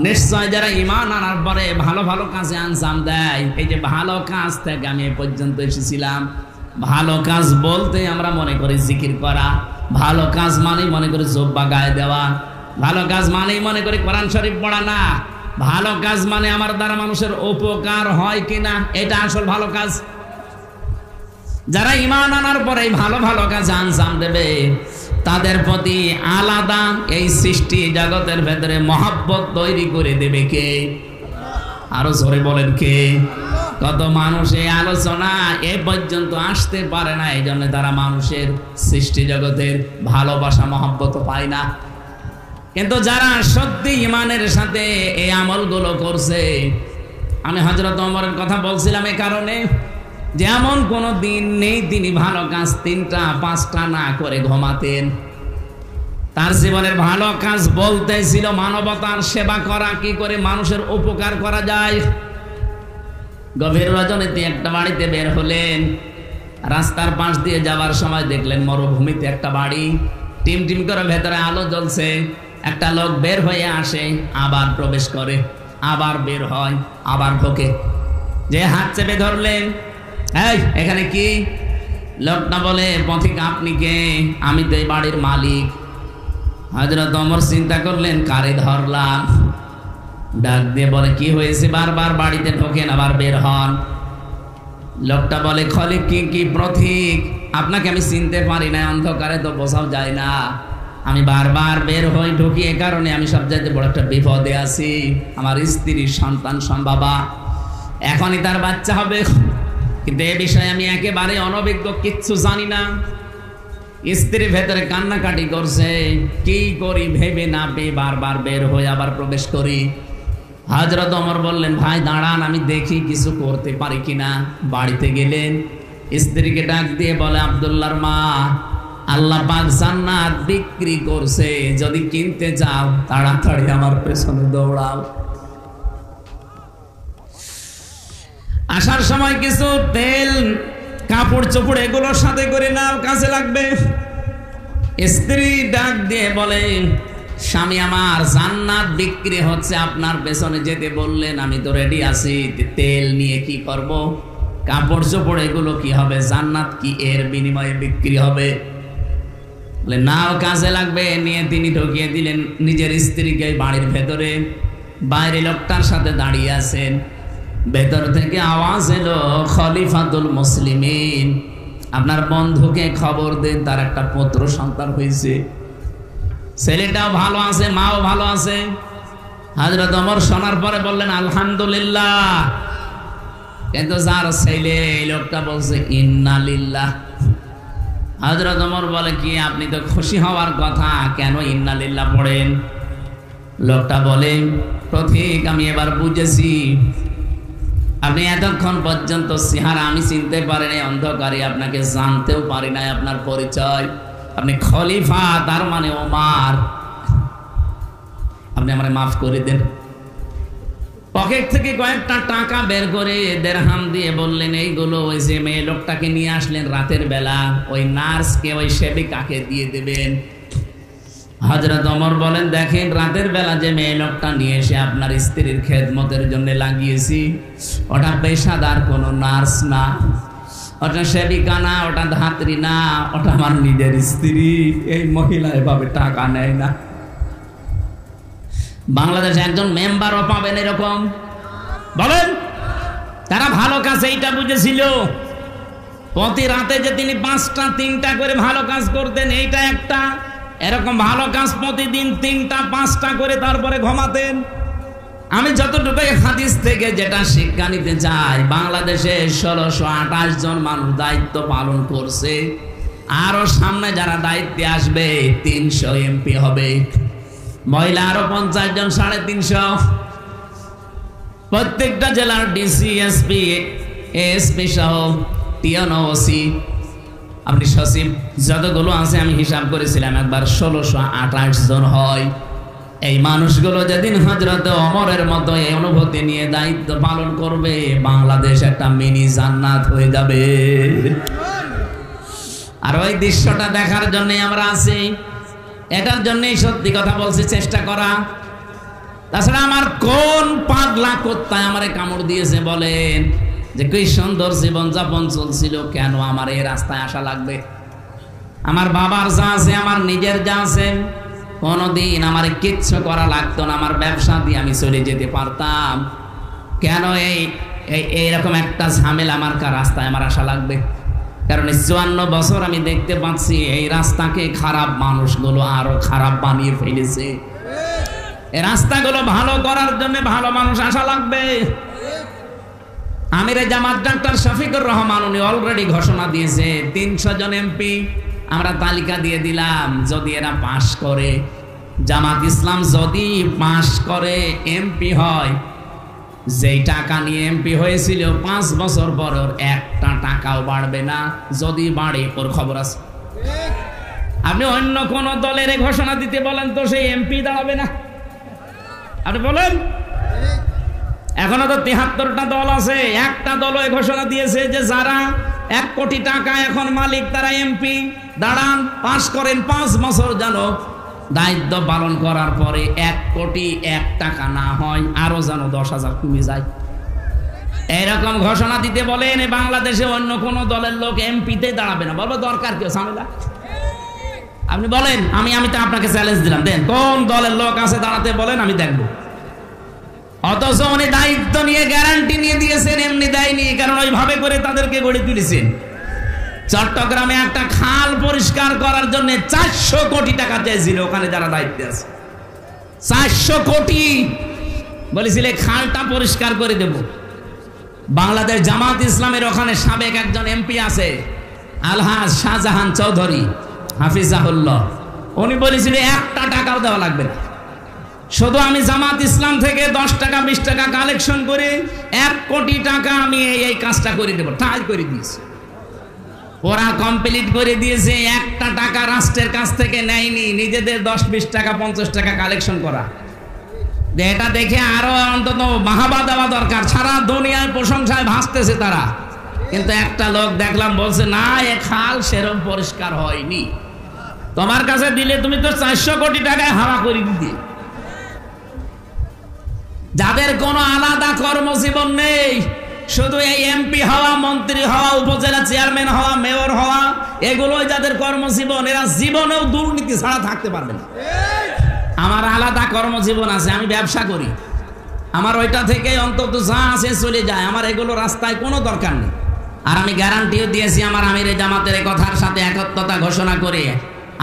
নিশ্চয় যারা ঈমান আনার পরে ভালো ভালো কাজে আঞ্জাম দেয়, এই যে ভালো কাজ থেকে আমি এ পর্যন্ত এসেছিলাম। ভালো কাজ বলতে আমরা মনে করি জিকির করা, ভালো কাজ মানেই মনে করি জুব্বা গায়ে দেওয়া, ভালো কাজ মানেই মনে করি কোরআন শরীফ পড়া না। ভালো কাজ মানে আমার দ্বারা মানুষের উপকার হয় কিনা, এটা আসল ভালো কাজ। যারা ঈমান আনার পরে ভালো ভালো কাজ আঞ্জাম দেবে, তাদের প্রতি আলাদা এই সৃষ্টি জগতের ভেতরে মহব্বত তৈরি করে দেবে কে? আরো জোরে বলেন কে? কত মানুষ এই আলোচনা এ পর্যন্ত আসতে পারে না, এই জন্য তারা মানুষের সৃষ্টি জগতের ভালোবাসা মহব্বত পায় না। কিন্তু যারা সত্যি ঈমানের সাথে এই আমলগুলো করছে, আমি হযরত ওমরের কথা বলছিলাম এই কারণে যে এমন কোনো দিন নেই তিনি ভালো কাজ 3টা 5টা না করে ঘুমাতেন। তার জীবনের ভালো কাজ বলতে ছিল মানবতার সেবা করা, কি করে মানুষের উপকার করা যায়। গভীর রজনীতে একটা বাড়িতে বের হলেন, রাস্তার পাশ দিয়ে যাওয়ার সময় দেখলেন মরুভূমিতে একটা বাড়ি, টিম টিম করে ভেতরে আলো জ্বলছে। একটা লোক বের হয়ে আসে, আবার প্রবেশ করে, আবার বের হয়, আবার ঢোকে। যে হাত চেপে ধরলেন, এই এখানে কি? লোকটা বলে, পথিক আপনি কে? আমি তো এই বাড়ির মালিক। হযরত ওমর চিন্তা করলেন কারে ধরলাম। ডাক দিয়ে বলে, কি হয়েছে? বারবার বাড়িতে ঢোকেন আবার বের হন। লোকটা বলে, খলিক কি পথিক, আপনাকে আমি চিনতে পারি না, অন্ধকারে তো বোঝাও যায় না, আমি বারবার বের হই ঢুকি, এ কারণে আমি সব চাইতে বড় একটা বিপদে আছি। আমার স্ত্রীর সন্তান সম্ভবা, এখনই তার বাচ্চা হবে, কিন্তু এ বিষয়ে আমি একেবারে অনভিজ্ঞ, কিচ্ছু জানি না। স্ত্রী ভেতরে কান্নাকাটি করছে, কি করি ভেবে না পেয়ে বারবার বের হয়ে আবার প্রবেশ করি। হযরত ওমর বললেন, ভাই দাঁড়ান, আমি দেখি কিছু করতে পারি কিনা। বাড়িতে গেলেন, স্ত্রীকে ডাক দিয়ে বলে, আব্দুল্লাহর মা, আল্লাহ পাক জান্নাত বিক্রি করছে, যদি কিনতে চাও তাড়াতাড়ি আমার পেছনে দৌড়াও। আসার সময় কিছু তেল, কাপড় চোপড় এগুলোর সাথে করে নাও, কাজে লাগবে। স্ত্রী ডাক দিয়ে বলে, স্বামী আমার, জান্নাত বিক্রি হচ্ছে, আপনার পেছনে যেতে বললেন, আমি তো রেডি আছি। তেল নিয়ে কি করব? কাপড় চোপড় এগুলো কি হবে? জান্নাত কি এর বিনিময়ে বিক্রি হবে? বলে নাও, কাজে লাগবে। নিয়ে তিনি ঢুকিয়ে দিলেন নিজের স্ত্রীকে বাড়ির ভেতরে। বাইরে লোকটার সাথে দাঁড়িয়ে আছেন, ভেতর থেকে আওয়াজ এলো, খলিফাতুল মুসলিমিন, আপনার বন্ধুকে খবর দেন, তার একটা পুত্র সন্তান হয়েছে, ছেলেটাও ভালো আছে, মাও ভালো আছে। হযরত ওমর শোনার পরে বললেন আলহামদুলিল্লাহ, কিন্তু যার ছেলে এই লোকটা বলছে ইন্না লিল্লাহ। হযরত ওমর বলে কি আপনি তো খুশি হওয়ার কথা, কেন ইন্না লিল্লাহ পড়েন? লোকটা বলে প্রতীক আমি এবার বুঝেছি, আপনি এতক্ষণ পর্যন্ত চেহারা আমি চিনতে পারিনি, অন্ধকারে আপনাকে জানতেও পারি নাই আপনার পরিচয়, আপনি খলিফা, তার মানে ওমর, আপনি আমারে মাফ করে দেন। পকেট থেকে কয়েকটা টাকা বের করে দিরহাম দিয়ে বললেন এইগুলো ওই যে মেয়ে লোকটাকে নিয়ে আসলেন রাতের বেলা, ওই নার্সকে ওই সেবিকাকে দিয়ে দেবেন। হযরত ওমর বলেন দেখেন রাতের বেলা যে মেয়ে লোকটা নিয়ে এসে আপনার স্ত্রীর খেদমতের জন্য লাগিয়েছি, ওটা পেশাদার কোনো নার্স না, ওটা সেবিকা না, ওটা ধাত্রী না, ওটা আমার নিজের স্ত্রী। এই মহিলা এভাবে টাকা নেয় না। বাংলাদেশে একজন মেম্বারও পাবেন এরকম? বলেন। তারা ভালো কাজ এইটা বুঝেছিল, প্রতি রাতে যে তিনি 5টা 3টা করে ভালো কাজ করতেন, এইটা একটা। এরকম ভালো কাজ প্রতিদিন 3টা 5টা করে তারপরে ঘুমাতেন। আমি যতটুকু হাদিস থেকে যেটা শিক্ষা নিতে চাই, বাংলাদেশে 1628 জন মানুষ দায়িত্ব পালন করছে, আরো সামনে যারা দায়িত্বে আসবে 300 এমপি হবে, মহিলা আরো 50 জন, 350। প্রত্যেকটা জেলার ডিসি, এসপি, এসপি সহ টিএনও, ওসি, আপনি সচিব যতগুলো আছে আমি হিসাব করেছিলাম একবার 1628 জন হয়। এই মানুষগুলো যেদিন হযরত ওমরের মতো এই অনুভূতি নিয়ে দায়িত্ব পালন করবে, বাংলাদেশ একটা মিনি জান্নাত হয়ে যাবে। আর ওই দৃশ্যটা দেখার জন্য আমরা আছি, এটার জন্যই সত্যি কথা বলছি চেষ্টা করা। তাছাড়া আমার কোন পাগলা কুত্তায় আমারে কামড় দিয়েছে বলেন, যে কি সুন্দর জীবনযাপন চলছিল, কেন আমার এই রাস্তায় আসা লাগবে? আমার বাবার যা আছে, আমার নিজের যা আছে, কোনোদিন আমার কিচ্ছু করা লাগতো না, আমার ব্যবসা দিয়ে আমি চলে যেতে পারতাম। কেন এইরকম একটা ঝামেলা আমার রাস্তায় আমার আসা লাগবে? কারণ 54 বছর আমি দেখতে পাচ্ছি এই রাস্তাকে খারাপ মানুষগুলো আরো খারাপ বানিয়ে ফেলেছে। এই রাস্তাগুলো ভালো করার জন্য ভালো মানুষ আসা লাগবে। আমিরে জামাত ডাক্তার শফিকুর রহমান উনি অলরেডি ঘোষণা দিয়েছে 300 জন এমপি আমরা তালিকা দিয়ে দিলাম। যদি এরা পাশ করে, জামাত ইসলাম যদি পাশ করে এমপি হয়, যেই টাকা নিয়ে এমপি হয়েছিল 5 বছর পর ওর একটা টাকাও বাড়বে না, যদি বাড়ে ওর খবর আছে। আপনি অন্য কোন দলের ঘোষণা দিতে বলেন তো সেই এমপি দাঁড়াবে না। আপনি বলেন, এখনো তো 73টা দল আছে, একটা দল এই ঘোষণা দিয়েছে যে যারা 1 কোটি টাকা এখন মালিক তারা এমপি দাঁড়ান, পাশ করেন, 5 বছর যেন দায়িত্ব পালন করার পরে 1 কোটি 1 টাকা না হয়, আরো যেন 10,000 কমে যায়। এরকম ঘোষণা দিতে বলেন। বাংলাদেশে অন্য কোন দলের লোক এমপিতে দাঁড়াবে না, বলবো দরকার কি ঝামেলা? আপনি বলেন, আমি তো আপনাকে চ্যালেঞ্জ দিলাম, দেন কোন দলের লোক আছে দাঁড়াতে বলেন, আমি দেখবো। অথচ উনি দায়িত্ব নিয়ে গ্যারান্টি নিয়ে দিয়েছেন, এমনি দেয়নি, কারণ ওইভাবে করে তাদেরকে গড়ে তুলেছেন। চট্টগ্রামে একটা খাল পরিষ্কার করার জন্য 400 কোটি টাকা চেয়েছিল ওখানে যারা দায়িত্বে আছে। 400 কোটি বলেছিলে খালটা পরিষ্কার করে দেব। বাংলাদেশ জামাত ইসলামের ওখানে সাবেক একজন এমপি আছে, আলহাজ শাহজাহান চৌধুরী হাফিজাহুল্লাহ, উনি বলেছিল 1টা টাকাও দেওয়া লাগবে না, শুধু আমি জামাত ইসলাম থেকে 10 টাকা 20 টাকা কালেকশন করে 1 কোটি টাকা আমি এই কাজটা করে দেবো। তাই করে দিয়েছে, ওরা কমপ্লিট করে দিয়েছে। 1টা টাকা রাষ্ট্রের কাছ থেকে নেয়নি, নিজেদের 10-20 টাকা 50 টাকা কালেকশন করা। এটা দেখে আরো অন্তত বাহাবা দেওয়া দরকার। সারা দুনিয়ায় প্রশংসায় ভাসতেছে তারা, কিন্তু একটা লোক দেখলাম বলছে না, এ খাল সেরকম পরিষ্কার হয়নি। তোমার কাছে দিলে তুমি তো 400 কোটি টাকায় হাওয়া করে দিতে। যাদের কোনো আলাদা কর্মজীবন নেই, শুধু এই এমপি হওয়া, মন্ত্রী হওয়া, উপজেলা চেয়ারম্যান হওয়া, মেয়র হওয়া, এগুলোই যাদের কর্মজীবন, এরা জীবনেও দুর্নীতি ছাড়া থাকতে পারবে না। আমার আলাদা কর্মজীবন আছে, আমি ব্যবসা করি, আমার ওইটা থেকে অন্তত যা আছে চলে যায়, আমার এগুলো রাস্তায় কোনো দরকার নেই। আর আমি গ্যারান্টিও দিয়েছি আমার আমিরে জামাতের এই কথার সাথে একত্রতা ঘোষণা করে,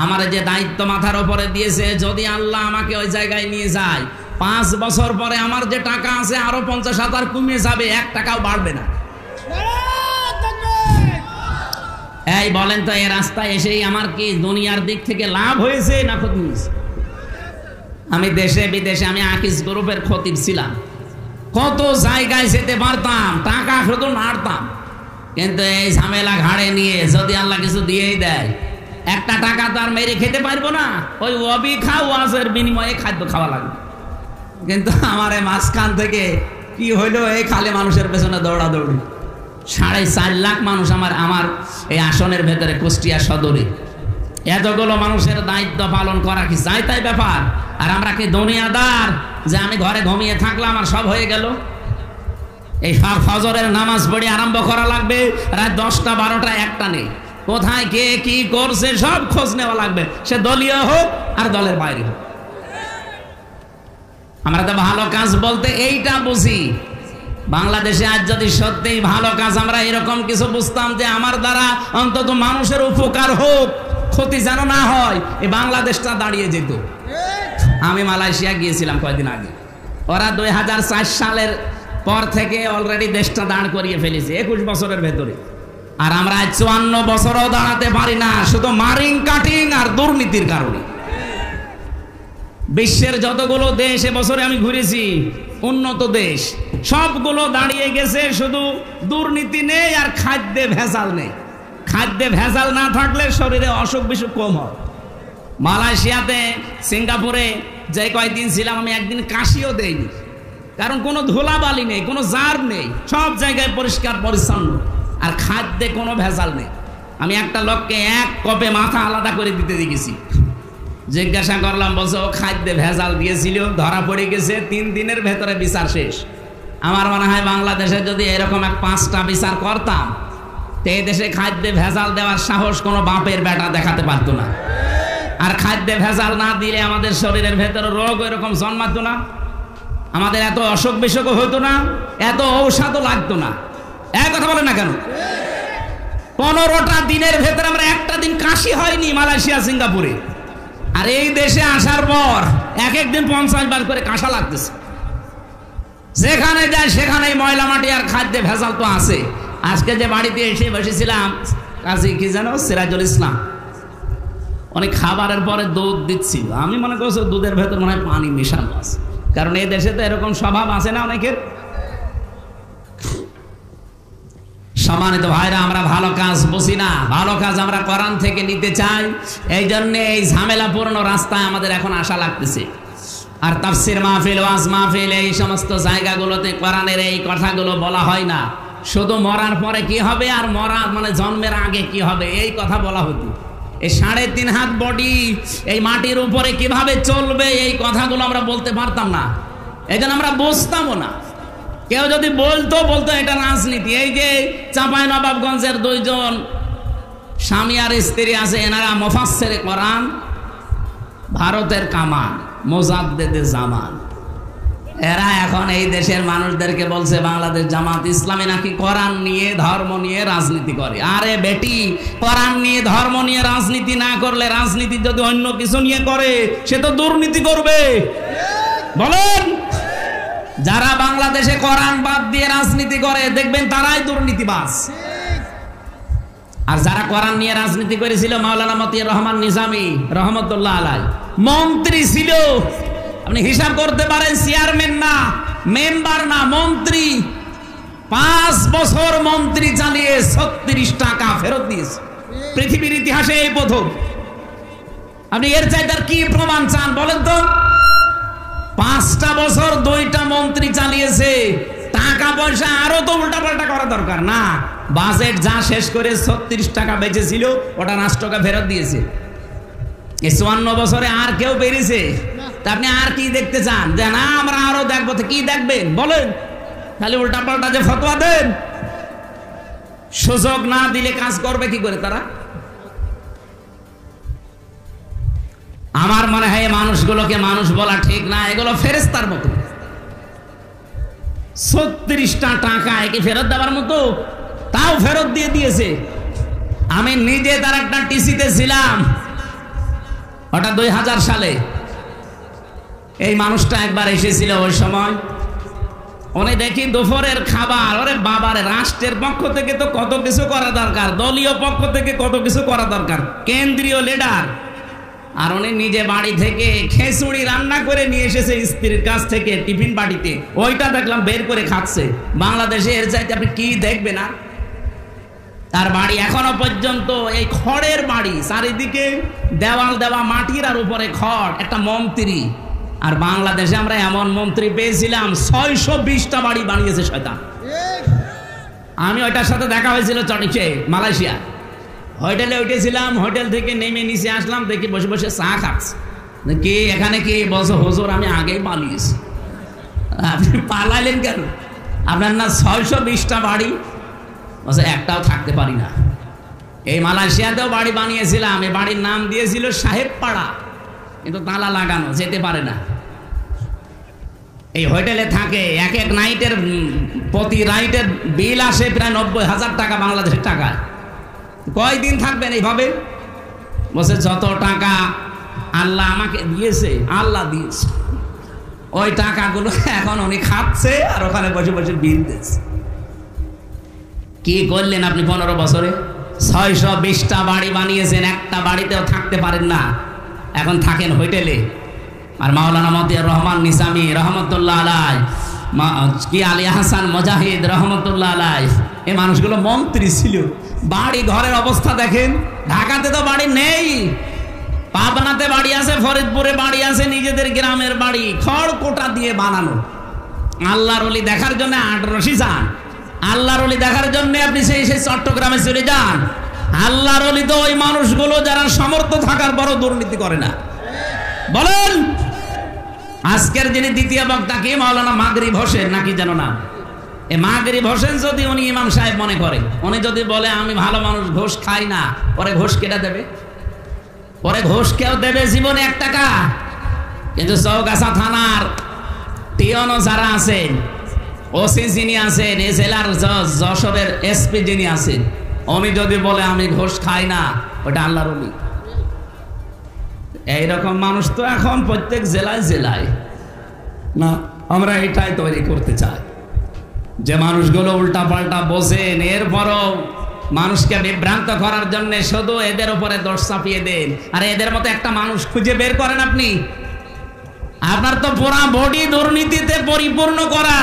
আমার যে দায়িত্ব মাথার উপরে দিয়েছে, যদি আল্লাহ আমাকে ওই জায়গায় নিয়ে যায়, 5 বছর পরে আমার যে টাকা আছে আরো 50,000 কমে যাবে, 1 টাকাও বাড়বে না। এই বলেন তো, এই রাস্তায় এসেই আমার কি দুনিয়ার দিক থেকে লাভ হয়েছে না ক্ষতি হয়েছে? আমি দেশে বিদেশে আমি আকিস গ্রুপের খতিব ছিলাম, কত জায়গায় যেতে পারতাম, টাকা শুধু নাড়তাম। কিন্তু এই ঝামেলা ঘাড়ে নিয়ে যদি আল্লাহ কিছু দিয়েই দেয়, 1 টাকা তো আর মেরে খেতে পারবো না, ওই অবিখা ওয়াজের বিনিময়ে খাদ্য খাওয়া লাগবে। কিন্তু আমার এই মাঝখান থেকে কি হইলো, এই খালি মানুষের পেছনে দৌড়াদৌড়ি। 4.5 লাখ মানুষ আমার এই আসনের ভেতরে, কুষ্টিয়া সদরে। এতগুলো মানুষের দায়িত্ব পালন করা কি চাই তাই ব্যাপার? আর আমরা কি দুনিয়াদার যে আমি ঘরে ঘুমিয়ে থাকলাম আর সব হয়ে গেল? এই ফজরের নামাজ পড়ে আরম্ভ করা লাগবে, রাত 10টা 12টা 1টা নেই, কোথায় কে কি করছে সব খোঁজ নেওয়া লাগবে, সে দলীয় হোক আর দলের বাইরে হোক। আমরা তো ভালো কাজ বলতে এইটা বুঝি। বাংলাদেশে আজ যদি সত্যিই ভালো কাজ আমরা এরকম কিছু বুঝতাম যে আমার দ্বারা অন্তত মানুষের উপকার হোক, ক্ষতি যেন না হয়, এই বাংলাদেশটা দাঁড়িয়ে যেত। আমি মালয়েশিয়া গিয়েছিলাম কয়েকদিন আগে, ওরা 2004 সালের পর থেকে অলরেডি দেশটা দাঁড় করিয়ে ফেলেছে 21 বছরের ভেতরে। আর আমরা 54 বছরও দাঁড়াতে পারি না, শুধু মারিং কাটিং আর দুর্নীতির কারণে। বিশ্বের যতগুলো দেশ এবছরে আমি ঘুরেছি, উন্নত দেশ, সবগুলো দাঁড়িয়ে গেছে, শুধু দুর্নীতি নেই আর খাদ্যে ভেজাল নেই। খাদ্যে ভেজাল না থাকলে শরীরে অসুখ বিসুখ কম হয়। মালয়েশিয়াতে, সিঙ্গাপুরে যে কয়েকদিন ছিলাম, আমি একদিন কাশিও দেইনি, কারণ কোনো ধুলাবালি নেই, কোনো জার নেই, সব জায়গায় পরিষ্কার পরিচ্ছন্ন, আর খাদ্যে কোনো ভেজাল নেই। আমি একটা লোককে 1 কপে মাথা আলাদা করে দিতে দেখেছি, জিজ্ঞাসা করলাম, বলছে ও খাদ্যে ভেজাল দিয়েছিল, ধরা পড়ে গেছে, 3 দিনের ভেতরে বিচার শেষ। আমার মনে হয় বাংলাদেশে যদি এরকম 5টা বিচার করতাম, তো এই দেশে খাদ্যে ভেজাল দেওয়ার সাহস কোনো বাপের বেটা দেখাতে পারতো না। আর খাদ্যে ভেজাল না দিলে আমাদের শরীরের ভেতরে রোগ এরকম জন্মাতো না, আমাদের এত অসুখ বিসুখও হতো না, এত ঔষধও লাগতো না। এক কথা বলে না কেন? 15টা দিনের ভেতরে আমরা একটা দিন কাশি হয়নি মালয়েশিয়া সিঙ্গাপুরে। আর এই দেশে আসার পর এক দিন 50 বার করে কাশা লাগতেছে। যেখানে যায় সেখানেই ময়লা মাটি আর খাদ্যে ভেজাল তো আছে। আজকে যে বাড়িতে এসে বসেছিলাম, কাজী কি জানো, সিরাজুল ইসলাম, অনেক খাবারের পরে দুধ দিচ্ছিল। আমি মনে করছি দুধের ভেতর মনে হয় পানি মেশানো আছে, কারণ এই দেশে তো এরকম স্বভাব আছে না অনেকের। সম্মানিত ভাইরা, আমরা ভালো কাজ বুঝি না, ভালো কাজ আমরা কোরআন থেকে নিতে চাই। এই জন্য এই ঝামেলাপূর্ণ রাস্তায় আমাদের এখন আশা লাগতেছে। আর তাফসির মাহফিল, ওয়াজ মাহফিল, এই সমস্ত জায়গাগুলোতে কোরআনের এই কথাগুলো বলা হয় না। শুধু মরার পরে কি হবে আর মরা মানে জন্মের আগে কি হবে এই কথা বলা হতো। এই 3.5 হাত বডি এই মাটির উপরে কিভাবে চলবে এই কথাগুলো আমরা বলতে পারতাম না, এই জন্য আমরা বুঝতামও না। কেউ যদি বলতো এটা রাজনীতি। এই যে চাঁপাইনবাবগঞ্জের 2 জন স্বামী আর স্ত্রী আছে, এনারা মুফাসসিরে কোরআন, ভারতের কামান, মুজাদ্দিদে জামান। এরা এখন এই দেশের মানুষদেরকে বলছে বাংলাদেশ জামাত ইসলামী নাকি কোরআন নিয়ে ধর্ম নিয়ে রাজনীতি করে। আরে বেটি, কোরআন নিয়ে ধর্ম নিয়ে রাজনীতি না করলে, রাজনীতি যদি অন্য কিছু নিয়ে করে সে তো দুর্নীতি করবে। বলেন, যারা বাংলাদেশে কোরআন বাদ দিয়ে রাজনীতি করে দেখবেন তারাই দুর্নীতিবাজ। আর যারা কোরআন নিয়ে রাজনীতি করেছিল, মাওলানা মতিয়ার রহমান নিজামী রহমতুল্লাহ আলাইহি মন্ত্রী ছিল। আপনি হিসাব করতে পারেন, চেয়ারম্যান না, মেম্বার না, মন্ত্রী। 5 বছর মন্ত্রী চালিয়ে 36 টাকা ফেরত দিয়েছে। পৃথিবীর ইতিহাসে এই প্রথম। আপনি এর চাইতে আর কি প্রমাণ চান বলেন তো? 5টা বছর 2টা মন্ত্রী চালিয়েছে। টাকা পয়সা আরো তো উল্টা পাল্টা করা দরকার না। বাজেট যা শেষ করে 36 টাকা বেঁচেছিল ওটা রাষ্ট্রকে ফেরত দিয়েছে। এই 54 বছরে আর কেউ বেরিয়েছে? তা আপনি আর কি দেখতে চান? যে না আমরা আরো দেখবো, তো কি দেখবেন বলেন? খালি উল্টা পাল্টা যে ফতোয়া দেন। সুযোগ না দিলে কাজ করবে কি করে তারা? আমার মনে হয় মানুষগুলোকে মানুষ বলা ঠিক না, এগুলো ফেরেশতার মতো। 36টা টাকা কি ফেরত দেওয়ার মতো? তাও ফেরত দিয়ে দিয়েছে। আমি নিজে তার একটা টিসিতে ছিলাম, ওটা 2000 সালে। এই মানুষটা একবার এসেছিল ওই সময়, উনি দেখি দুপুরের খাবার, ওরে বাবারে, রাষ্ট্রের পক্ষ থেকে তো কত কিছু করা দরকার, দলীয় পক্ষ থেকে কত কিছু করা দরকার, কেন্দ্রীয় লিডার, আর উনি নিজে বাড়ি থেকে খিচুড়ি রান্না করে নিয়ে এসেছে স্ত্রীর কাছ থেকে টিফিন বাটিতে, ওইটা দেখলাম বের করে খাচ্ছে। বাংলাদেশে এর চাইতে আপনি কি দেখবেন? না, তার বাড়ি এখনো পর্যন্ত এই খড়ের বাড়ি, চারিদিকে দেওয়াল দেওয়া মাটির, আর উপরে খড়, একটা মন্ত্রী। আর বাংলাদেশে আমরা এমন মন্ত্রী পেয়েছিলাম 620টা বাড়ি বানিয়েছে শয়তান। আমি ওইটার সাথে দেখা হয়েছিল চটিকে, মালয়েশিয়া, হোটেলে উঠেছিলাম, হোটেল থেকে নেমে নিচে আসলাম, দেখি বসে বসে চা খাচ্ছে। কি এখানে কি বলছো? হুজুর আমি আগেই পালিয়েছি। আপনি পালাইলেন কেন? আপনার না 620টা বাড়ি? বলছে একটাও থাকতে পারি না। এই মালয়েশিয়াতেও বাড়ি বানিয়েছিলাম, এই বাড়ির নাম দিয়েছিল সাহেব পাড়া, কিন্তু তালা লাগানো, যেতে পারে না। এই হোটেলে থাকে, এক এক নাইটের প্রতি নাইটের বিল আসে প্রায় 90,000 টাকা বাংলাদেশের টাকা। কয়দিন থাকবেন এইভাবে? বলছে যত টাকা আল্লাহ আমাকে দিয়েছে, আল্লাহ দিয়েছে, ওই টাকাগুলো এখন উনি খাচ্ছে আর ওখানে বসে বসে বিল দিচ্ছে। কি করলেন আপনি 15 বছরে? 620টা বাড়ি বানিয়েছেন, একটা বাড়িতেও থাকতে পারেন না, এখন থাকেন হোটেলে। আর মাওলানা মতিয়ার রহমান নিজামী রহমতুল্লাহ আলাইহি, কি আলী হাসান মুজাহিদ রহমতুল্লাহ আলাইহি, এই মানুষগুলো মন্ত্রী ছিল। বাড়ি ঘরের অবস্থা দেখেন। ঢাকাতে তো বাড়ি নেই, পাবনাতে বাড়ি আছে, ফরিদপুরে বাড়ি আছে, নিজেদের গ্রামের বাড়ি খড় কোটা দিয়ে বানানো। আল্লাহর ওলি দেখার জন্য আটরশি যান, আল্লাহর ওলি দেখার জন্য আপনি সেই চট্টগ্রামে চলে যান। আল্লাহর ওলি তো ওই মানুষগুলো যারা সমর্থ থাকার পরও দুর্নীতি করে না। বলেন, আজকের যিনি দ্বিতীয় বক্তা কি? মাওলানা মাগরিব হোসেন নাকি যেন না? এই মাগরিব হোসেন যদি উনি ইমাম সাহেব মনে করে, উনি যদি বলে আমি ভালো মানুষ, ঘোষ খাই না, পরে ঘোষ কেটে দেবে? পরে ঘোষ কেউ দেবে জীবনে 1 টাকা? কিন্তু চৌগাছা থানার টিওনো যারা আছেন, ওসি যিনি আছেন, এই জেলার যশোরের এসপি যিনি আছেন, উনি যদি বলে আমি ঘোষ খাই না, ওটা আল্লাহর ওলি। এইরকম মানুষ তো এখন প্রত্যেক জেলায় জেলায় না। আমরা এটাই তৈরি করতে চাই যে মানুষগুলো উল্টা পাল্টা বোঝেন, এরপরও মানুষকে বিভ্রান্ত করার জন্য শুধু এদের উপরে দোষ চাপিয়ে দেন। আর এদের মতো একটা মানুষ খুঁজে বের করেন আপনি। আপনার তো পুরা বডি দুর্নীতিতে পরিপূর্ণ করা,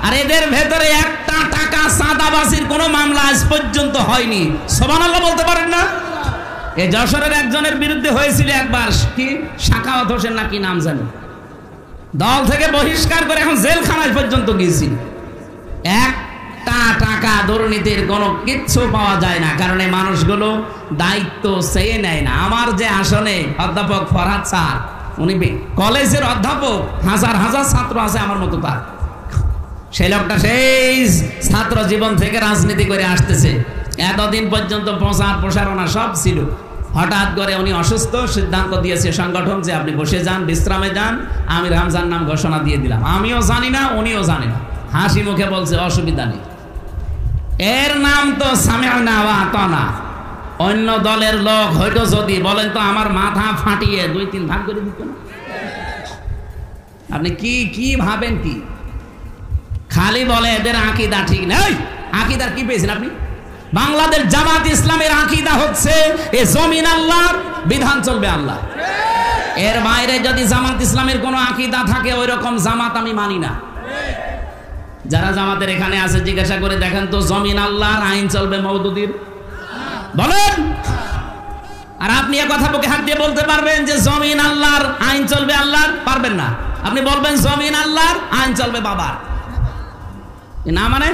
আর এদের ভেতরে একটা টাকা চাঁদাবাজির কোনো মামলা আজ পর্যন্ত হয়নি। সুবহানাল্লাহ বলতে পারেন না? এই যশোরের একজনের বিরুদ্ধে হয়েছিল একবার, কি সাখাওয়াত হোসেন নাকি নাম জানি, দল থেকে বহিষ্কার করে এখন জেলখানায় পর্যন্ত গিয়েছি। একটা টাকা দুর্নীতির কোনো কিচ্ছু পাওয়া যায় না, কারণ এই মানুষগুলো দায়িত্ব চেয়ে নেয় না। আমার যে আসনে অধ্যাপক ফরহাদ স্যার, উনি কলেজের অধ্যাপক, হাজার হাজার ছাত্র আছে আমার মতো তার। সেই লোকটা সেই ছাত্র জীবন থেকে রাজনীতি করে আসতেছে, এতদিন পর্যন্ত প্রচার প্রসারণা সব ছিল। হঠাৎ করে উনি অসুস্থ, সিদ্ধান্ত দিয়েছে সংগঠন যে আপনি বসে যান, বিশ্রামে যান, আমি রামজান নাম ঘোষণা দিয়ে দিলাম। আমিও জানি না, উনিও জানি না, হাসি মুখে বলছে অসুবিধা নেই। এর নাম তো সামি'না ওয়া আতানা। অন্য দলের লোক হয়তো যদি বলেন তো আমার মাথা ফাটিয়ে 2-3 ভাগ করে দিত না। আপনি কি কি ভাবেন? কি খালি বলে এদের আকীদা ঠিক নেই। আকীদার কি পেয়েছেন আপনি? বাংলাদেশ জামাত ইসলামের আকীদা হচ্ছে এ জমিন আল্লাহর, বিধান চলবে আল্লাহ। এর বাইরে যদি জামাত ইসলামের কোনো আকীদা থাকে, ওই রকম জামাত আমি মানি না। যারা জামাতের এখানে আছে জিজ্ঞাসা করে দেখেন তো, জমিন আল্লাহর, আইন চলবে মওদুদির? বলেন। আর আপনি এ কথা বুকে হাত দিয়ে বলতে পারবেন যে জমিন আল্লাহর, আইন চলবে আল্লাহর? পারবেন না। আপনি বলবেন জমিন আল্লাহর, আইন চলবে বাবার। না মানে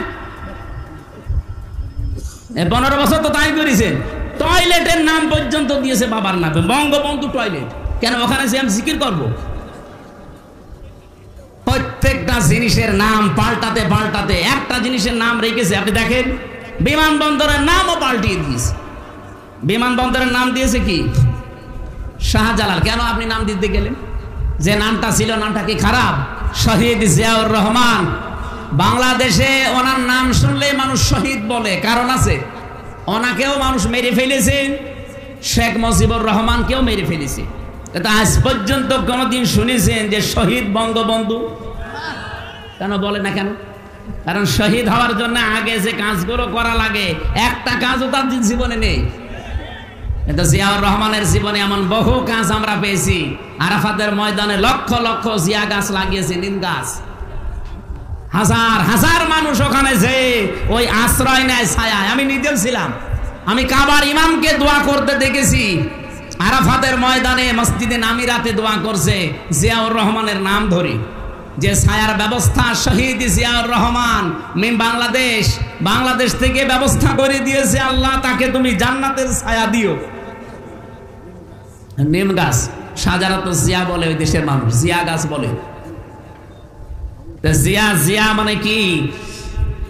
15 বছর তো তাই করেছেন। টয়লেটের নাম পর্যন্ত দিয়েছে বাবার নামে, বঙ্গবন্ধু টয়লেট। কেন? ওখানে যে আমি জিকির করবো। প্রত্যেকটা জিনিসের নাম পাল্টাতে পাল্টাতে একটা জিনিসের নাম রেখেছে। আপনি দেখেন, বিমানবন্দরের নামও পাল্টিয়ে দিয়েছে। বিমানবন্দরের নাম দিয়েছে কি? শাহজালাল। কেন আপনি নাম দিতে গেলেন? যে নামটা ছিল, নামটা কি খারাপ? শহীদ জিয়াউর রহমান। বাংলাদেশে ওনার নাম শুনলেই মানুষ শহীদ বলে, কারণ আছে। ওনাকেও মানুষ মেরে ফেলেছে, শেখ মুজিবুর রহমানকেও মেরে ফেলেছে। এটা আজ পর্যন্ত কোনদিন শুনেছেন যে শহীদ বঙ্গবন্ধু? কেন বলে না কেন? কারণ শহীদ হওয়ার জন্য আগে যে কাজগুলো করা লাগে একটা কাজও তার জীবনে নেই। কিন্তু জিয়াউর রহমানের জীবনে এমন বহু কাজ আমরা পেয়েছি। আরাফাতের ময়দানে লক্ষ লক্ষ জিয়া গাছ লাগিয়েছে, নিম গাছ। হাজার হাজার মানুষ ওখানে যে ওই আশ্রয় নেয়, ছায়া। আমি নিজেও ছিলাম, আমি কাবার ইমামকে দোয়া করতে দেখেছি। আরাফাতের ময়দানে মসজিদে নামিরাতে দোয়া করছে জিয়াউর রহমানের নাম ধরে, যে ছায়ার ব্যবস্থা শহীদ জিয়াউর রহমান বাংলাদেশ থেকে ব্যবস্থা করে দিয়েছে। আল্লাহ তাকে তুমি জান্নাতের ছায়া দিও। নিম গাছ সাজারাত জিয়া বলে ওই দেশের মানুষ, জিয়া গাছ বলে। জিয়া জিয়া মানে কি?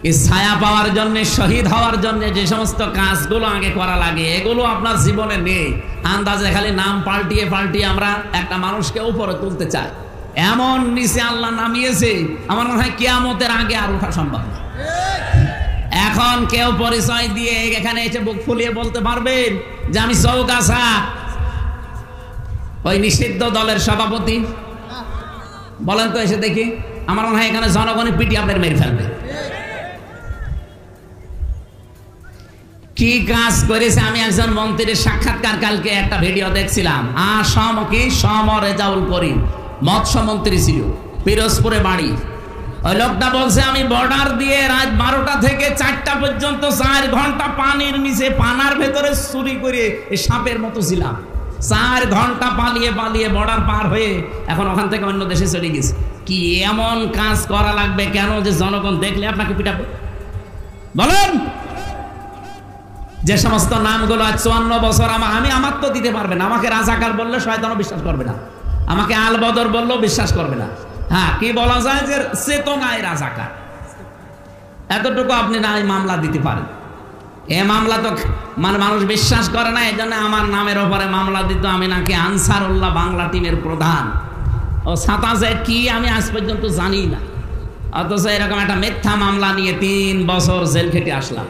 এই ছায়া পাওয়ার জন্য, শহীদ হওয়ার জন্য যে সমস্ত কাজগুলো আগে করা লাগে এগুলো আপনার জীবনে নেই। আন্দাজে খালি নাম পাল্টিয়ে পাল্টিয়ে আমরা একটা মানুষকে উপরে তুলতে চাই। এমন নিচে আল্লাহ নামিয়েছে, আমার মনে হয় কিয়ামতের আগে আর ওঠা সম্ভব না। এখন কেউ পরিচয় দিয়ে এখানে এসে বুক ফুলিয়ে বলতে পারবেন যে আমি চৌগাছা ওই নিষিদ্ধ দলের সভাপতি? বলেন তো এসে দেখি। আমার মনে হয় এখানে জনগণের পিটি আপনার মেরে ফেলবে। কি কাজ করেছে? আমি একজন মন্ত্রীর সাক্ষাৎকার কালকে একটা ভিডিও দেখছিলাম। সম রেজাউল করিম মৎস্যমন্ত্রী ছিল, পিরোজপুরে বাড়ি। ওই লোকটা বলছে আমি বর্ডার দিয়ে রাত 12টা থেকে 4টা পর্যন্ত 4 ঘন্টা পানির নিচে পানার ভেতরে চুরি করে সাপের মতো ছিলাম। 4 ঘন্টা পালিয়ে পালিয়ে বর্ডার পার হয়ে এখন ওখান থেকে অন্য দেশে চলে গেছে। কি এমন কাজ করা লাগবে কেন যে জনগণ দেখলে আপনাকে পিটাবে? বলেন। যে সমস্ত নামগুলো 54 বছর আমি আমার তো দিতে পারবে না। আমাকে রাজাকার বললে শয়তানও বিশ্বাস করবে না, আমাকে আল বদর বললেও বিশ্বাস করবে না। হ্যাঁ, কি বলা যায় যে চেতনায় রাজাকার, এতটুকু আপনি না মামলা দিতে পারেন। এ মামলা তো মানে মানুষ বিশ্বাস করে না, এই জন্য আমার নামের ওপরে মামলা দিত। আমি নাকি আনসারুল্লাহ বাংলা টিমের প্রধান। ও ছাতা যে কি আমি আজ পর্যন্ত জানি না, অথচ এরকম একটা মিথ্যা মামলা নিয়ে 3 বছর জেল খেটে আসলাম।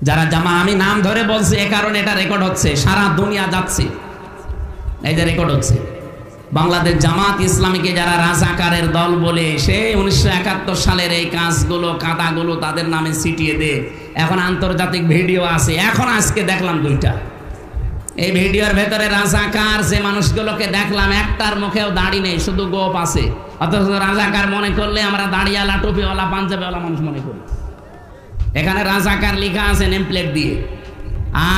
যারা আমি নাম ধরে বলছি এ কারণে এটা রেকর্ড হচ্ছে, সারা দুনিয়া যাচ্ছে, এই যে রেকর্ড হচ্ছে। বাংলাদেশ জামাত ইসলামীকে যারা রাজাকারের দল বলে সে 1971 সালের এই কাজগুলো কাদাগুলো তাদের নামে ছিটিয়ে দে। এখন আন্তর্জাতিক ভিডিও আছে, এখন আজকে দেখলাম 2টা। এই ভিডিওর ভেতরে রাজাকার যে মানুষগুলোকে দেখলাম একটার মুখেও দাড়ি নেই, শুধু গোপ আছে। অথচ রাজাকার মনে করলে আমরা দাড়িওয়ালা, টুপিওয়ালা, পাঞ্জাবিওয়ালা মানুষ মনে করি। এখানে রাজাকার লেখা আছে নেম প্লেট দিয়ে,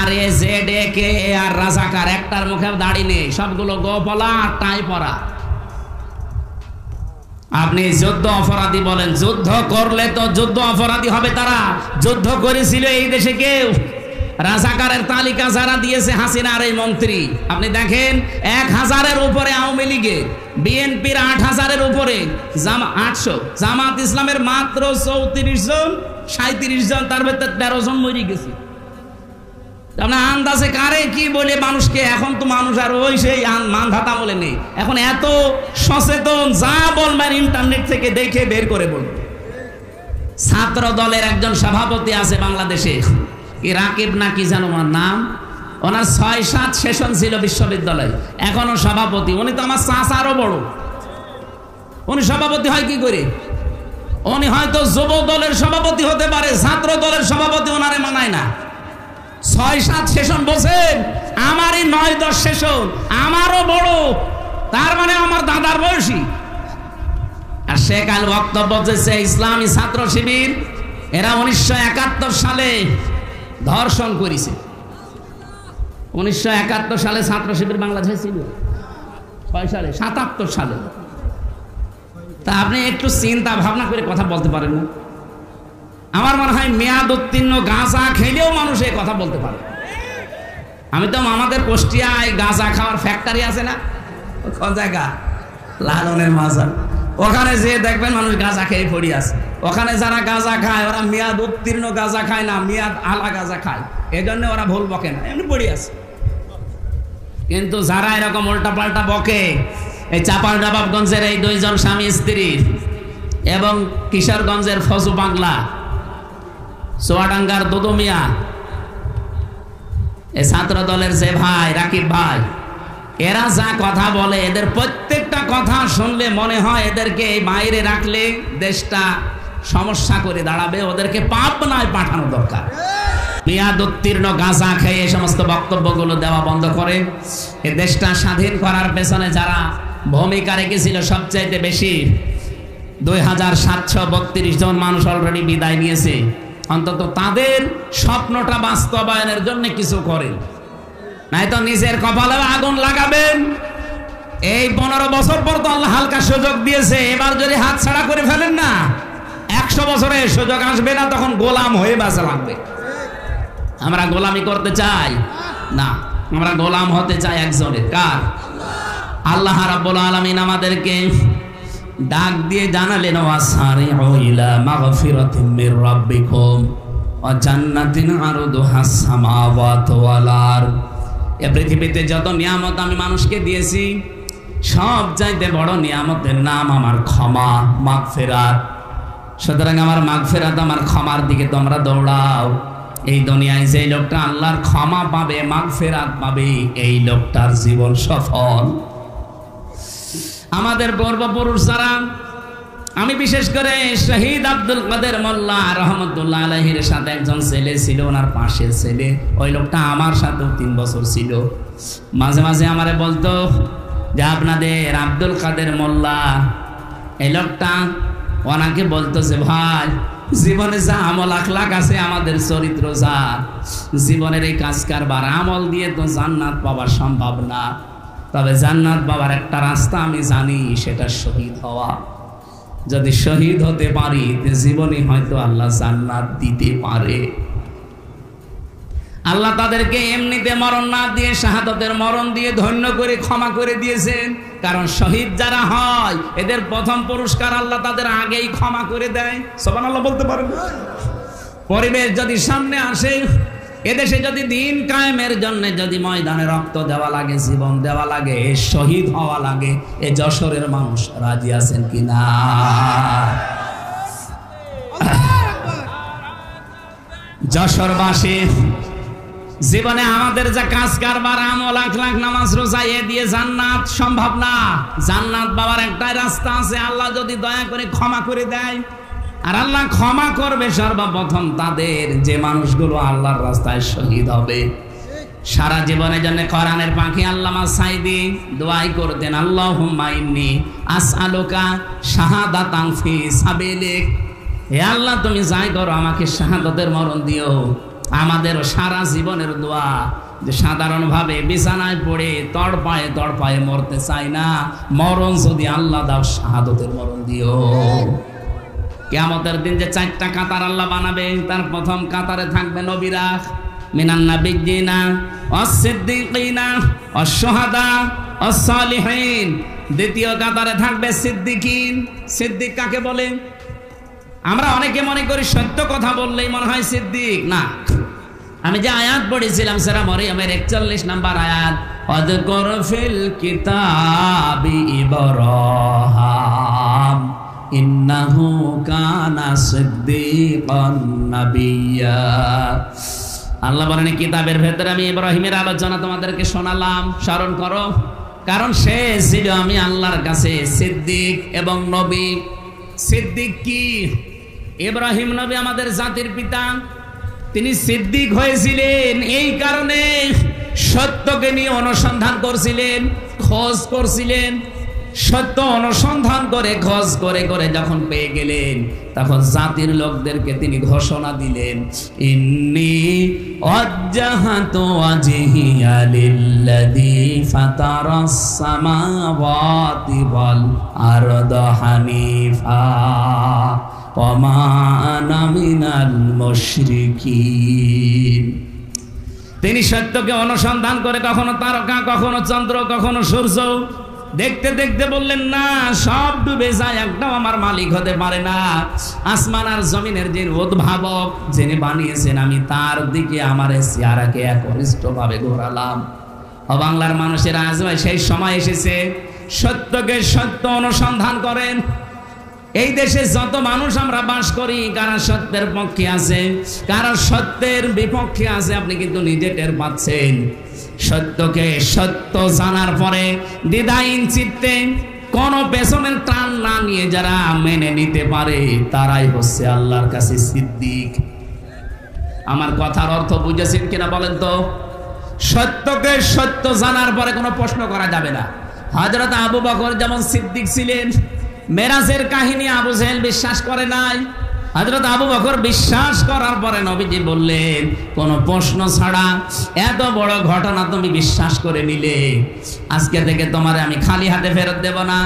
RAZAKAR রাজাকার। একটার মুখেও দাড়ি নেই, সবগুলো গোপলা আর টাই পরা। আপনি যুদ্ধ অপরাধী বলেন, যুদ্ধ করলে তো যুদ্ধ অপরাধী হবে তারা। যুদ্ধ করেছিল এই দেশে কেউ? রাজাকারের তালিকা যারা দিয়েছে হাসিনার এই মন্ত্রী, আপনি দেখেন 1000-এর উপরে আওয়ামী লীগের, বিএনপির 8000-এর উপরে, 800, জামাত ইসলামের মাত্র 34 জন, 37 জন, তার ভেতর 13 জন মরে গেছে। আপনার আন্দাজে কারে কি বলে মানুষকে? এখন তো মানুষ আর ওই সেই মানধাতা বলে নেই, এখন এত সচেতন, যা বলবেন ইন্টারনেট থেকে দেখে বের করে বলবেন। ছাত্র দলের একজন সভাপতি আছে বাংলাদেশে, কি রাকিব না কি যেন ওনার নাম। ওনার 6-7 সেশন ছিল বিশ্ববিদ্যালয়, এখনো সভাপতি। উনি তো আমার চাচারও বড়। উনি সভাপতি হয় কি করে? উনি হয়তো যুব দলের সভাপতি হতে পারে, ছাত্র দলের সভাপতি ওনারে মানায় না। 6-7 সেশন বলছেন, আমারই 9-10 সেশন, আমারও বড়, তার মানে আমার দাদার বয়সী। আর সে কাল বক্তব্য দিয়েছে ইসলামী ছাত্র শিবির এরা 1971 সালে ধর্ষণ করেছে। 1971 সালে ছাত্র শিবির বাংলাদেশে ছিল, 6 সালে, 77 সালে। তা আপনি একটু চিন্তা ভাবনা করে কথা বলতে পারেন না? আমার মনে হয় মেয়াদ উত্তীর্ণ গাঁজা খেলেও মানুষ এই কথা বলতে পারে। আমি তো আমাদের কুষ্টিয়ায় গাঁজা খাওয়ার ফ্যাক্টরি আছে না, কোন জায়গা, লালনের মাজার, ওখানে যে দেখবেন মানুষ গাঁজা খেয়ে পড়ি আছে। ওখানে যারা গাঁজা খায় ওরা মেয়াদ উত্তীর্ণ গাঁজা খায় না, মেয়াদ আলা গাঁজা খায়, এই জন্য ওরা ভুল বকে না, এমনি পড়ি আছে। কিন্তু যারা এরকম উল্টা পাল্টা বকে, এই চাঁপাইনবাবগঞ্জের এই 2 জন স্বামী স্ত্রী এবং কিশোরগঞ্জের ফজু বাংলা, চুয়াডাঙ্গার দুদু মিয়া, এই ছাত্র দলের যে ভাই রাকিব ভাই, এরা যা কথা বলে এদের প্রত্যেকটা কথা শুনলে মনে হয় এদেরকে বাইরে রাখলে দেশটা সমস্যা করে দাঁড়াবে, ওদেরকে পাবনায় পাঠানো দরকার। মেয়াদ উত্তীর্ণ গাঁজা খেয়ে এই সমস্ত বক্তব্যগুলো দেওয়া বন্ধ করে এই দেশটা স্বাধীন করার পেছনে যারা ভূমিকা রেখেছিল সবচাইতে বেশি 2732 জন মানুষ অলরেডি বিদায় নিয়েছে। অন্তত তাদের স্বপ্নটা বাস্তবায়নের জন্য কিছু করেন, নাই তো নিজের কপালে আগুন লাগাবেন। এই 15 বছর পর তো আল্লাহ হালকা সুযোগ দিয়েছে, এবার যদি হাত ছাড়া করে ফেলেন না 100 বছরে সুযোগ আসবে না, তখন গোলাম হয়ে বাঁচা লাগবে। আমরা গোলামি করতে চাই না, আমরা গোলাম হতে চাই একজনের। কার? আল্লাহ রাব্বুল আলামিন আমাদেরকে ডাক দিয়ে জানালেন ওয়াসারিউ ইলা মাগফিরাতিম মির রাব্বিকুম ওয়া জান্নাতিন আরদুহাস সামাওয়াতু ওয়াল আরদ। এই পৃথিবীতে যত নিয়ামত আমি মানুষকে দিয়েছি সব চাইতে বড় নিয়ামতের নাম আমার ক্ষমা, মাগফিরাত। সুতরাং আমার মাগফিরাত, আমার ক্ষমার দিকে তোমরা দৌড়াও। এই দুনিয়ায় যে লোকটা আল্লাহর ক্ষমা পাবে, মাগফিরাত পাবে, এই লোকটার জীবন সফল। আমাদের পূর্বপুরুষ যারা, আমি বিশেষ করে শহীদ আব্দুল কাদের মোল্লা রহমতুল্লাহ আলাইহির সাথে একজন ছেলে ছিল, ওনার পাশের ছেলে, ওই লোকটা আমার সাথেও 3 বছর ছিল। মাঝে মাঝে আমারে বলতো যে আপনাদের আব্দুল কাদের মোল্লা, এই লোকটা ওনাকে বলতো যে ভাই জীবনে যা আমল আখলাক আছে, আমাদের চরিত্র যা, জীবনের এই কাজ কারবার আমল দিয়ে তো জান্নাত পাওয়া সম্ভব না, তবে জান্নাত পাওয়ার একটা রাস্তা আমি জানি, সেটা শহীদ হওয়া। যদি শহীদ হতে পারি জীবনে হয়তো আল্লাহ জান্নাত দিতে পারে। আল্লাহ তাদেরকে এমনিতে মরণ না দিয়ে শাহাদাতের মরণ দিয়ে ধন্য করে ক্ষমা করে দিয়েছেন। কারণ শহীদ যারা হয় এদের প্রথম পুরস্কার আল্লাহ তাদের আগেই ক্ষমা করে দেয়। সুবহানাল্লাহ বলতে পারেন? পরিবেশ যদি সামনে আসে, এদেশে যদি দিন কায়েমের জন্য যদি ময়দানে রক্ত দেওয়া লাগে, জীবন দেওয়া লাগে, শহীদ হওয়া লাগে, এ যশোরের মানুষ রাজি আছেন কিনা? যশোরবাসী জীবনে আমাদের যা কাজ কারবার আমল আখলাক নামাজ রোজা এ দিয়ে জান্নাত সম্ভব না। জান্নাত পাওয়ার একটাই রাস্তা আছে, আল্লাহ যদি দয়া করে ক্ষমা করে দেয়। আর আল্লাহ ক্ষমা করবে সর্বপ্রথম তাদের যে মানুষগুলো আল্লাহর রাস্তায় শহীদ হবে। সারা জীবনের জন্য কোরআনের পাখি আল্লামা সাইদি দোয়াই করতেন, আল্লাহুম্মা ইন্নী আসআলুকা শাহাদাতান ফি সাবিলিক। হে আল্লাহ তুমি যাই করো আমাকে শাহাদাতের মরণ দিও। আমাদের সারা জীবনের দোয়া যে সাধারণভাবে বিছানায় পড়ে তড়পায়ে মরতে চাই না, মরণ যদি আল্লাহ দাও শাহাদাতের মরণ দিও। কিয়ামতের দিন যে 4টা কাতার আল্লাহ বানাবে, তার প্রথম কাতারে থাকবে নবীরা, মিনান নাবিয়্যিনা ওয়াস-সিদ্দীকিনা ওয়াশ-শুহাদা ওয়াস-সালিহিন। দ্বিতীয় কাতারে থাকবে সিদ্দিকিন। সিদ্দিক কাকে বলে? আমরা অনেকে মনে করি সত্য কথা বললেই মনে হয় সিদ্দিক। না, আমি যে আয়াত পড়েছিলাম সূরা মরিয়মের 41 নম্বর আয়াত, ওয়াযকুর ফিল কিতাবি ইব্রাহিম ইন্নাহু কানা সিদ্দীকান নাবিয়্যা। আল্লাহ বলেন কিতাবের ভেতরে আমি ইব্রাহিমের আলোচনা তোমাদেরকে শোনালাম, স্মরণ করো, কারণ সে ছিল আমি আল্লাহর কাছে সিদ্দিক এবং নবী। সিদ্দিক কি? ইব্রাহিম নবী আমাদের জাতির পিতা, তিনি সিদ্দিক হয়েছিলেন এই কারণে সত্যকে নিয়ে অনুসন্ধান করছিলেন, খোঁজ করছিলেন। সত্য অনুসন্ধান করে খোঁজ করে করে যখন পেয়ে গেলেন, তখন জাতির লোকদেরকে তিনি ঘোষণা দিলেন, ইন্নী ওয়াজ্জাহাতু ওয়াজহিয়া লিল্লাযী ফাতারাস সামাওয়াতি ওয়াল আরদা হানিফা ওয়া মা আনা মিনাল মুশরিকিন। তিনি সত্যকে অনুসন্ধান করে কখনো তারকা, কখনো চন্দ্র, কখনো সূর্য দেখতে দেখতে বললেন না, সব ডুবে যায়, একটাও আমার মালিক হতে পারে না। আসমান আর জমিনের যে উদ্ভাবক, যিনি বানিয়েছেন, আমি তার দিকে আমার চেহারাকে একনিষ্ঠভাবে ঘোরালাম। ও বাংলার মানুষের আজ সেই সময় এসেছে সত্যকে সত্য অনুসন্ধান করেন। এই দেশে যত মানুষ আমরা বাস করি, কারা সত্যের পক্ষে আছে, কারা সত্যের বিপক্ষে আছে, আপনি কিন্তু নিজে টের পাচ্ছেন। সত্যকে সত্য জানার পরে দ্বিধাহীন চিত্তে কোন পেছনের টান না নিয়ে যারা মেনে নিতে পারে তারাই হচ্ছে আল্লাহর কাছে সিদ্দিক। আমার কথার অর্থ বুঝেছেন কিনা বলেন তো? সত্যকে সত্য জানার পরে কোনো প্রশ্ন করা যাবে না। হযরত আবু বকর যেমন সিদ্দিক ছিলেন, মেরাজের কাহিনী আবু জেহেল বিশ্বাস করে নাই। হযরত আবু বকর বিশ্বাস করার পরে নবীজি বললেন, কোন প্রশ্ন ছাড়া এত বড় ঘটনা তুমি বিশ্বাস করে নিলে, আজকে থেকে তোমারে আমি খালি হাতে ফেরত দেব না।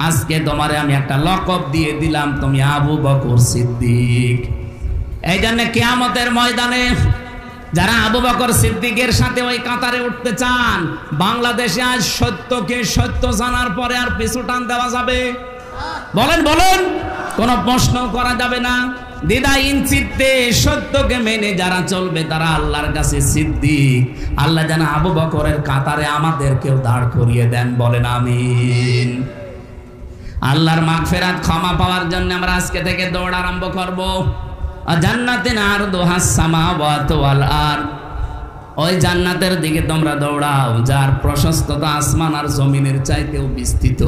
আজকে তোমারে আমি একটা লকব দিয়ে দিলাম, তুমি আবু বকর সিদ্দিক। এই জন্য কিয়ামতের ময়দানে যারা আবু বকর সিদ্দিকের সাথে ওই কাতারে উঠতে চান, বাংলাদেশে আজ সত্যকে সত্য জানার পরে আর পিছু টান দেওয়া যাবে? বলেন বলেন, কোনো প্রশ্ন করা যাবে না। দ্বিধাহীন চিত্তে সত্যকে মেনে যারা চলবে তারা আল্লাহর কাছে সিদ্দিক। আল্লাহ যেন আবু বকরের কাতারে আমাদেরকেও দাঁড় করিয়ে দেন, বলেন আমিন। আল্লাহর মাগফিরাত ক্ষমা পাওয়ার জন্য আমরা আজকে থেকে দৌড় আরম্ভ করব। জান্নাতিন আরদুহাস সামাওয়াতু ওয়াল আরদ, ওই জান্নাতের দিকে তোমরা দৌড়াও যার প্রশস্ততা আসমান আর জমিনের চাইতেও বিস্তৃত।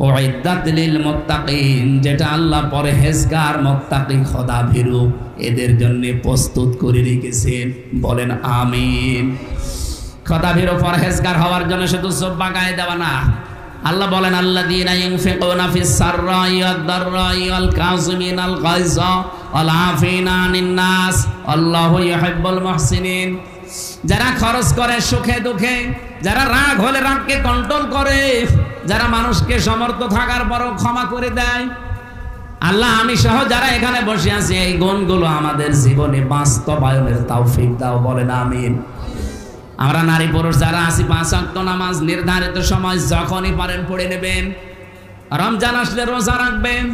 উইদ্দাত লিল মুত্তাকিন, যেটা আল্লাহ পরহেজগার মুত্তাকি খোদা ভীরু এদের জন্য প্রস্তুত করে রেখেছেন, বলেন আমিন। খোদা ভীরু পরহেজগার হওয়ার জন্য শুধু চোখ বাঁকায় দেওয়া না। আল্লাহ বলেন, আল্লাযীনা ইউনফিকুনা ফিস সাররাই ওয়াদ দাররাই ওয়াল কাযিমিনাল গায়যা ওয়াল আফিনা আনিন নাস আল্লাহু ইউহিব্বুল মুহসিনিন। যারা খরচ করে সুখে দুঃখে, যারা রাগ হলে রাগকে কন্ট্রোল করে, যারা মানুষকে সমর্থ থাকার পরও ক্ষমা করে দেয়। আল্লাহ আমি সহ যারা এখানে বসে আছি, এই গুণগুলো আমাদের জীবনে বাস্তবায়নের তৌফিক দাও, বলেন আমিন। আমরা নারী পুরুষ যারা আছি 5 ওয়াক্ত নামাজ নির্ধারিত সময় যখনই পারেন পড়ে নেবেন। রমজান আসলে রোজা রাখবেন।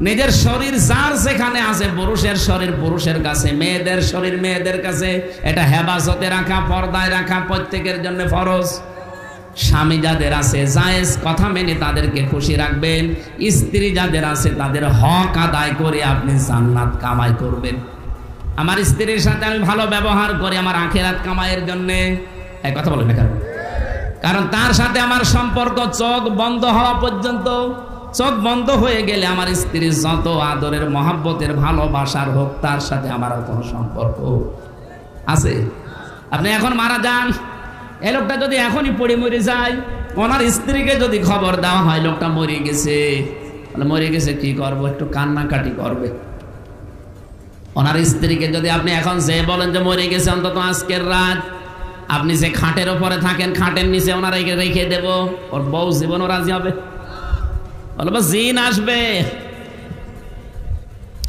নিজের শরীর যার যেখানে আছে, পুরুষের শরীর পুরুষের কাছে, মেয়েদের শরীর মেয়েদের কাছে, এটা হেফাজতে রাখা, পর্দায় রাখা প্রত্যেকের জন্য ফরজ। স্বামী যাদের আছে জায়েজ কথা মেনে তাদেরকে খুশি রাখবেন। স্ত্রী যাদের আছে তাদের হক আদায় করে আপনি জান্নাত কামাই করবেন। আমার স্ত্রীর সাথে আমি ভালো ব্যবহার করি আমার আখিরাত কামাইয়ের জন্য। এই কথা বলেন না কেন? কারণ তার সাথে আমার সম্পর্ক চোখ বন্ধ হওয়া পর্যন্ত। চোখ বন্ধ হয়ে গেলে আমার স্ত্রীর যত আদরের মহাব্বতের ভালোবাসার হোক, তার সাথে আমার আর কোনো সম্পর্ক আছে? আপনি এখন মারা যান, এই লোকটা যদি এখনই পড়ে মরে যায়, ওনার স্ত্রীকে যদি খবর দেওয়া হয় লোকটা মরে গেছে, মরে গেছে কি করবো? একটু কান্নাকাটি করবে। ওনার স্ত্রীকে যদি আপনি এখন যে বলেন যে মরে গেছে, অন্তত আজকের রাত আপনি যে খাটের ওপরে থাকেন, খাটের নিচে ওনারা রেখে দেব, ওর বউ জীবনও রাজি হবে? বলবো জিন আসবে,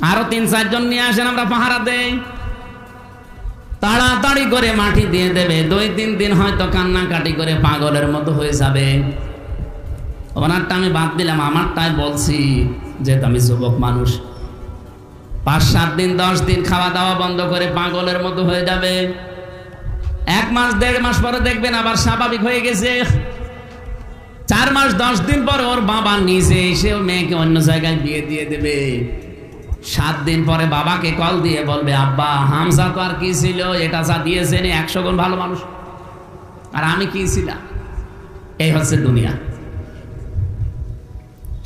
আরো 3-4 জন নিয়ে আসেন, আমরা পাহারা দেই। তাড়াতাড়ি করে মাটি দিয়ে দেবে। 2-3 দিন হয়তো কান্নাকাটি করে পাগলের মতো হয়ে যাবে। ওনারটা আমি বাদ দিলাম, আমারটাই বলছি, যেহেতু আমি যুবক মানুষ। 5-7 দিন 10 দিন খাওয়া দাওয়া বন্ধ করে পাগলের মতো হয়ে যাবে। 1 মাস 1.5 মাস পরে দেখবেন আবার স্বাভাবিক হয়ে গেছে। 4 মাস 10 দিন পরে ওর বাবা নিজে এসে ওর মেয়েকে অন্য জায়গায় বিয়ে দিয়ে দেবে। 7 দিন পরে বাবাকে কল দিয়ে বলবে, আব্বা হামজা তো আর কি ছিল, এটা যা দিয়েছেন 100 গুণ ভালো মানুষ, আর আমি কি ছিলাম। এই হচ্ছে দুনিয়া।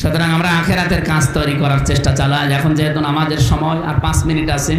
সুতরাং আমরা আখিরাতের কাজ তৈরি করার চেষ্টা চালাই। এখন যেহেতু আমাদের সময় আর 5 মিনিট আছে।